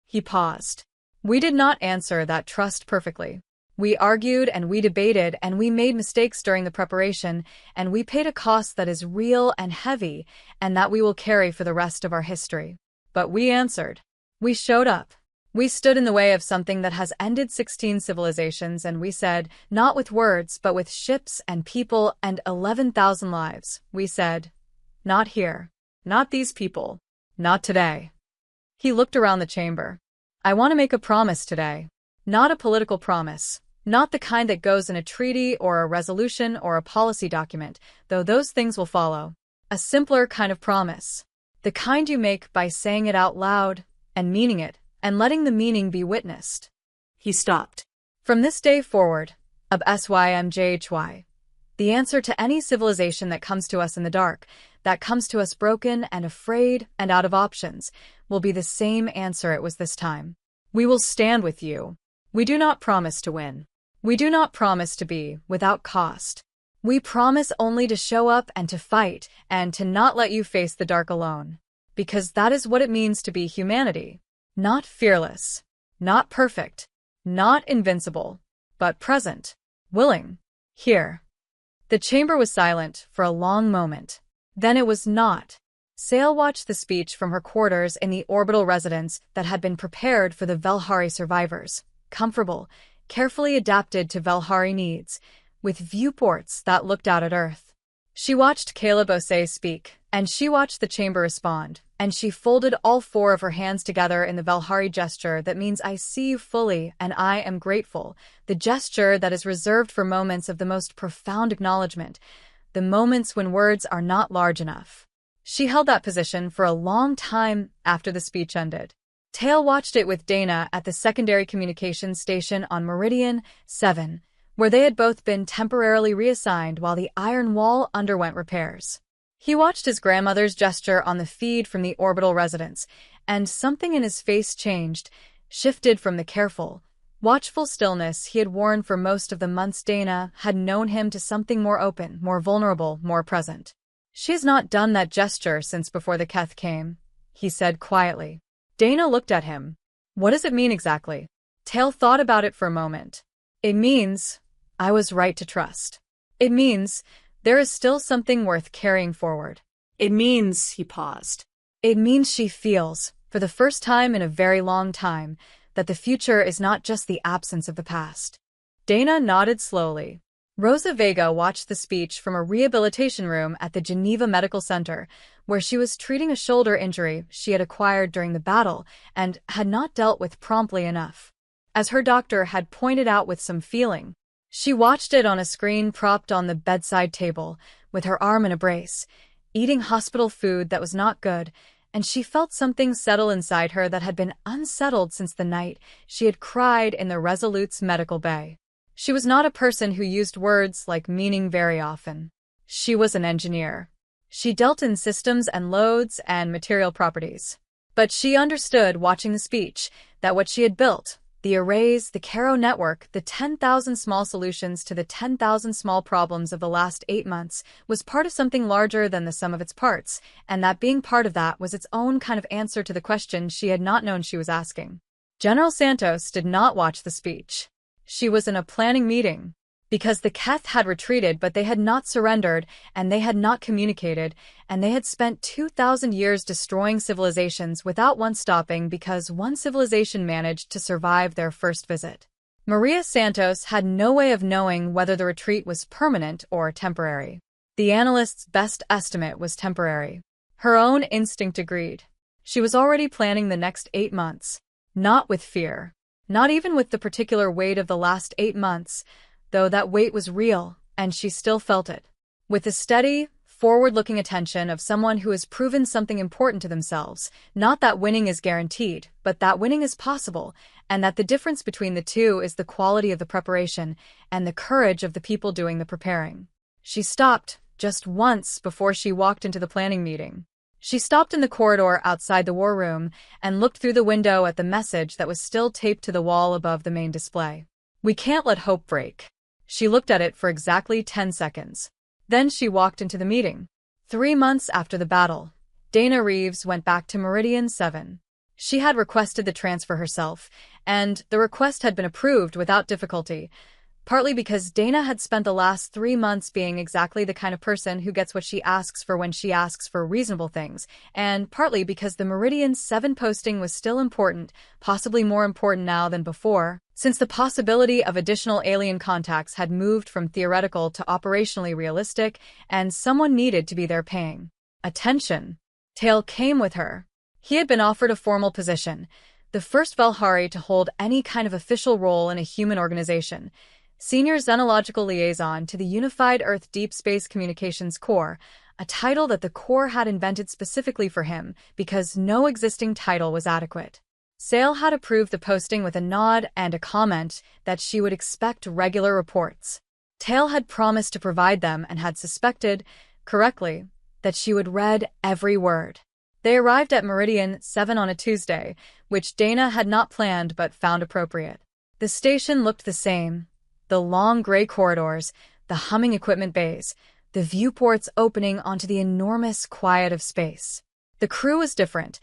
He paused. "We did not answer that trust perfectly. We argued and we debated and we made mistakes during the preparation, and we paid a cost that is real and heavy and that we will carry for the rest of our history. But we answered. We showed up. We stood in the way of something that has ended 16 civilizations, and we said, not with words, but with ships and people and 11,000 lives, we said, not here, not these people, not today." He looked around the chamber. "I want to make a promise today. Not a political promise, not the kind that goes in a treaty or a resolution or a policy document, though those things will follow. A simpler kind of promise. The kind you make by saying it out loud and meaning it, and letting the meaning be witnessed." He stopped. "From this day forward, of SYMJHY, the answer to any civilization that comes to us in the dark, that comes to us broken and afraid and out of options, will be the same answer it was this time. We will stand with you. We do not promise to win. We do not promise to be without cost. We promise only to show up and to fight and to not let you face the dark alone. Because that is what it means to be humanity. Not fearless, not perfect, not invincible, but present, willing, here." The chamber was silent for a long moment. Then it was not. Sale watched the speech from her quarters in the orbital residence that had been prepared for the Velhari survivors, comfortable, carefully adapted to Velhari needs, with viewports that looked out at Earth. She watched Caleb Osei speak, and she watched the chamber respond, and she folded all 4 of her hands together in the Velhari gesture that means "I see you fully and I am grateful," the gesture that is reserved for moments of the most profound acknowledgement, the moments when words are not large enough. She held that position for a long time after the speech ended. Tail watched it with Dana at the secondary communications station on Meridian 7, where they had both been temporarily reassigned while the iron wall underwent repairs. He watched his grandmother's gesture on the feed from the orbital residence, and something in his face changed, shifted from the careful, watchful stillness he had worn for most of the months Dana had known him to something more open, more vulnerable, more present. "She has not done that gesture since before the Keth came," he said quietly. Dana looked at him. "What does it mean exactly?" Tail thought about it for a moment. "It means I was right to trust. It means there is still something worth carrying forward. It means," he paused. "It means she feels, for the first time in a very long time, that the future is not just the absence of the past." Dana nodded slowly. Rosa Vega watched the speech from a rehabilitation room at the Geneva Medical Center, where she was treating a shoulder injury she had acquired during the battle and had not dealt with promptly enough. As her doctor had pointed out with some feeling, She watched it on a screen propped on the bedside table, with her arm in a brace, eating hospital food that was not good, and she felt something settle inside her that had been unsettled since the night she had cried in the Resolute's medical bay. She was not a person who used words like meaning very often. She was an engineer. She dealt in systems and loads and material properties. But she understood, watching the speech, that what she had built, the arrays, the Caro network, the 10,000 small solutions to the 10,000 small problems of the last 8 months, was part of something larger than the sum of its parts, and that being part of that was its own kind of answer to the question she had not known she was asking. General Santos did not watch the speech. She was in a planning meeting. Because the Keth had retreated, but they had not surrendered, and they had not communicated, and they had spent 2,000 years destroying civilizations without once stopping because one civilization managed to survive their first visit. Maria Santos had no way of knowing whether the retreat was permanent or temporary. The analyst's best estimate was temporary. Her own instinct agreed. She was already planning the next 8 months. Not with fear. Not even with the particular weight of the last 8 months, though that weight was real, and she still felt it. With the steady, forward-looking attention of someone who has proven something important to themselves, not that winning is guaranteed, but that winning is possible, and that the difference between the two is the quality of the preparation and the courage of the people doing the preparing. She stopped, just once, before she walked into the planning meeting. She stopped in the corridor outside the war room and looked through the window at the message that was still taped to the wall above the main display. "We can't let hope break." She looked at it for exactly 10 seconds. Then she walked into the meeting. 3 months after the battle, Dana Reeves went back to Meridian 7. She had requested the transfer herself, and the request had been approved without difficulty, partly because Dana had spent the last 3 months being exactly the kind of person who gets what she asks for when she asks for reasonable things, and partly because the Meridian 7 posting was still important, possibly more important now than before, since the possibility of additional alien contacts had moved from theoretical to operationally realistic, and someone needed to be there paying attention. Tail came with her. He had been offered a formal position, the first Velhari to hold any kind of official role in a human organization, Senior Xenological Liaison to the Unified Earth Deep Space Communications Corps, a title that the Corps had invented specifically for him because no existing title was adequate. Sale had approved the posting with a nod and a comment that she would expect regular reports. Tail had promised to provide them and had suspected, correctly, that she would read every word. They arrived at Meridian 7 on a Tuesday, which Dana had not planned but found appropriate. The station looked the same. The long gray corridors, the humming equipment bays, the viewports opening onto the enormous quiet of space. The crew was different.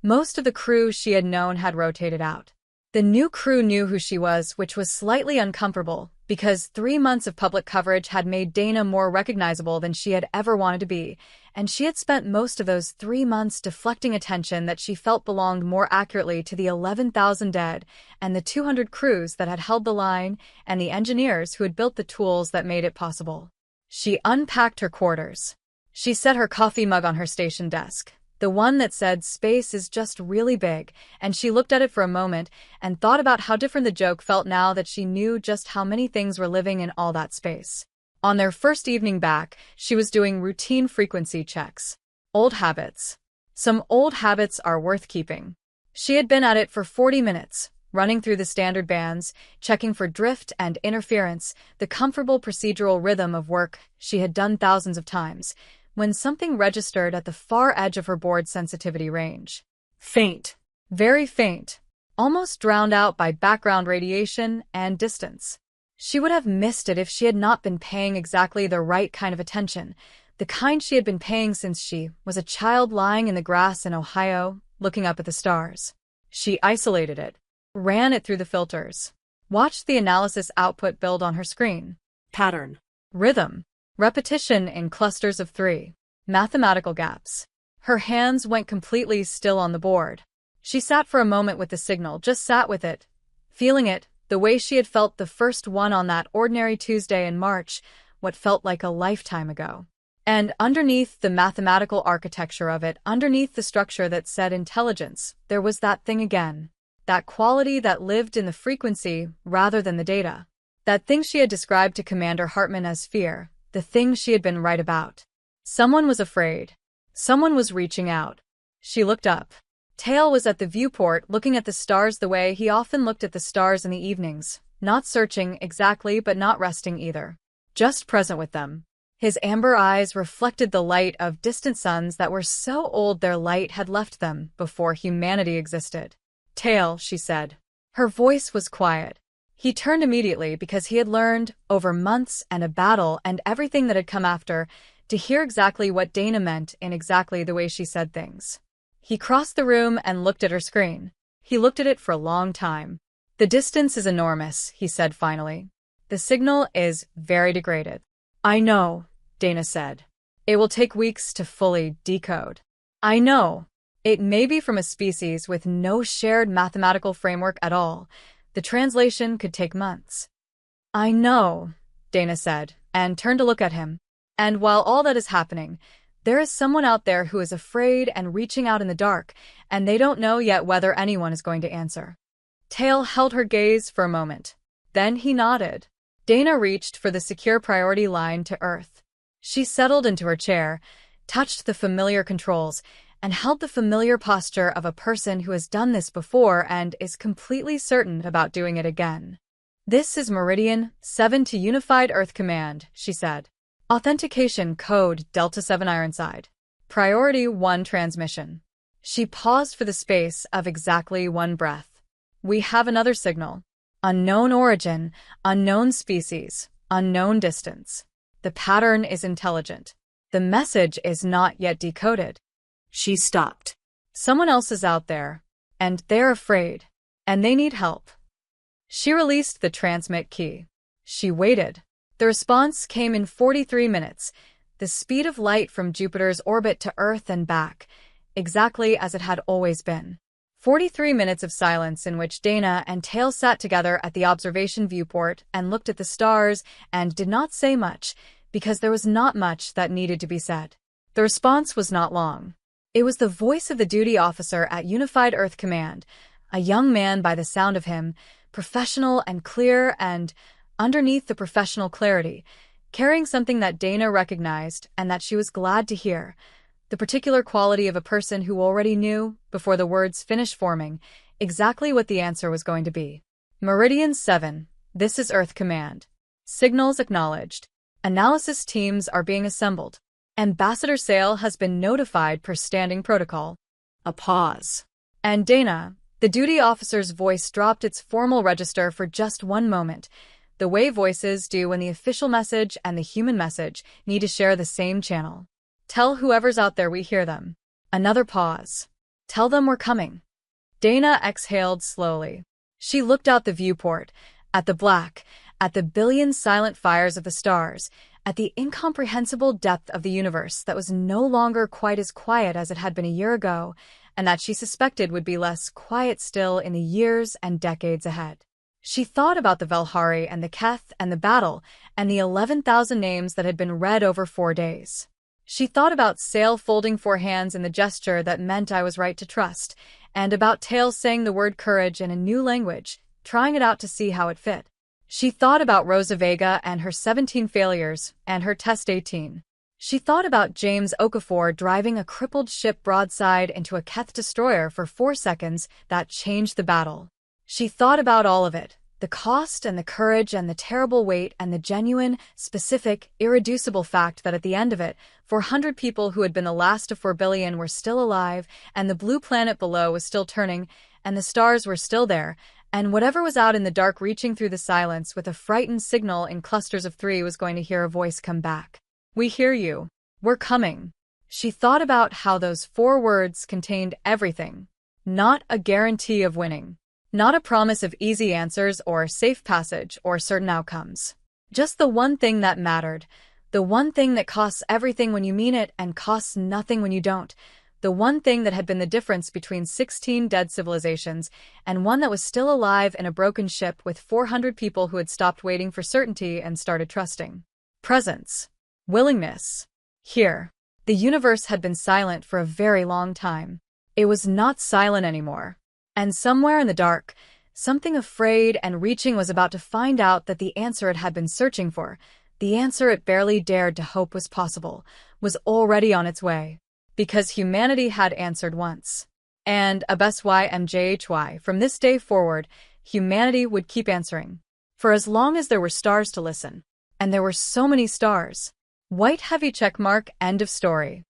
Most of the crew she had known had rotated out. The new crew knew who she was, which was slightly uncomfortable, because 3 months of public coverage had made Dana more recognizable than she had ever wanted to be, and she had spent most of those 3 months deflecting attention that she felt belonged more accurately to the 11,000 dead, and the 200 crews that had held the line, and the engineers who had built the tools that made it possible. She unpacked her quarters. She set her coffee mug on her station desk, the one that said "Space is just really big," and she looked at it for a moment and thought about how different the joke felt now that she knew just how many things were living in all that space. On their first evening back, she was doing routine frequency checks. Old habits. Some old habits are worth keeping. She had been at it for 40 minutes, running through the standard bands, checking for drift and interference, the comfortable procedural rhythm of work she had done thousands of times, when something registered at the far edge of her board sensitivity range. Faint. Very faint. Almost drowned out by background radiation and distance. She would have missed it if she had not been paying exactly the right kind of attention, the kind she had been paying since she was a child lying in the grass in Ohio, looking up at the stars. She isolated it, ran it through the filters, watched the analysis output build on her screen. Pattern. Rhythm. Repetition in clusters of 3. Mathematical gaps. Her hands went completely still on the board. She sat for a moment with the signal, just sat with it, feeling it, the way she had felt the first one on that ordinary Tuesday in March, what felt like a lifetime ago. And underneath the mathematical architecture of it, underneath the structure that said intelligence, there was that thing again. That quality that lived in the frequency rather than the data. That thing she had described to Commander Hartman as fear, the thing she had been right about. Someone was afraid. Someone was reaching out. She looked up. Tail was at the viewport looking at the stars the way he often looked at the stars in the evenings, not searching exactly but not resting either. Just present with them. His amber eyes reflected the light of distant suns that were so old their light had left them before humanity existed. Tail, she said. Her voice was quiet. He turned immediately because he had learned, over months and a battle and everything that had come after, to hear exactly what Dana meant in exactly the way she said things. He crossed the room and looked at her screen. He looked at it for a long time. The distance is enormous, he said finally. The signal is very degraded. I know, Dana said. It will take weeks to fully decode. I know. It may be from a species with no shared mathematical framework at all. The translation could take months. I know, Dana said, and turned to look at him. And while all that is happening, there is someone out there who is afraid and reaching out in the dark, and they don't know yet whether anyone is going to answer. Tail held her gaze for a moment. Then he nodded. Dana reached for the secure priority line to Earth. She settled into her chair, touched the familiar controls, and held the familiar posture of a person who has done this before and is completely certain about doing it again. This is Meridian 7 to Unified Earth Command, she said. Authentication code Delta 7 Ironside. Priority 1 transmission. She paused for the space of exactly one breath. We have another signal. Unknown origin, unknown species, unknown distance. The pattern is intelligent. The message is not yet decoded. She stopped. Someone else is out there, and they're afraid, and they need help. She released the transmit key. She waited. The response came in 43 minutes, the speed of light from Jupiter's orbit to Earth and back, exactly as it had always been. 43 minutes of silence in which Dana and Tail sat together at the observation viewport and looked at the stars and did not say much, because there was not much that needed to be said. The response was not long. It was the voice of the duty officer at Unified Earth Command, a young man by the sound of him, professional and clear and, underneath the professional clarity, carrying something that Dana recognized and that she was glad to hear, the particular quality of a person who already knew, before the words finished forming, exactly what the answer was going to be. Meridian 7, this is Earth Command. Signals acknowledged. Analysis teams are being assembled. Ambassador Sale has been notified per standing protocol. A pause. And Dana, the duty officer's voice dropped its formal register for just one moment, the way voices do when the official message and the human message need to share the same channel. Tell whoever's out there we hear them. Another pause. Tell them we're coming. Dana exhaled slowly. She looked out the viewport, at the black, at the billion silent fires of the stars, at the incomprehensible depth of the universe that was no longer quite as quiet as it had been a year ago, and that she suspected would be less quiet still in the years and decades ahead. She thought about the Velhari and the Keth and the battle and the 11,000 names that had been read over 4 days. She thought about Sale folding 4 hands in the gesture that meant I was right to trust, and about Tail saying the word courage in a new language, trying it out to see how it fit. She thought about Rosa Vega and her 17 failures and her test 18. She thought about James Okafor driving a crippled ship broadside into a Keth destroyer for 4 seconds that changed the battle. She thought about all of it, the cost and the courage and the terrible weight and the genuine, specific, irreducible fact that at the end of it, 400 people who had been the last of 4 billion were still alive, and the blue planet below was still turning, and the stars were still there, and whatever was out in the dark reaching through the silence with a frightened signal in clusters of 3 was going to hear a voice come back. We hear you. We're coming. She thought about how those 4 words contained everything. Not a guarantee of winning. Not a promise of easy answers or safe passage or certain outcomes. Just the one thing that mattered. The one thing that costs everything when you mean it and costs nothing when you don't. The one thing that had been the difference between 16 dead civilizations and one that was still alive in a broken ship with 400 people who had stopped waiting for certainty and started trusting. Presence. Willingness. Here. The universe had been silent for a very long time. It was not silent anymore. And somewhere in the dark, Something afraid and reaching was about to find out that the answer it had been searching for, the answer it barely dared to hope was possible, was already on its way. Because humanity had answered once. And HFY, from this day forward, humanity would keep answering. For as long as there were stars to listen. And there were so many stars. White heavy check mark, end of story.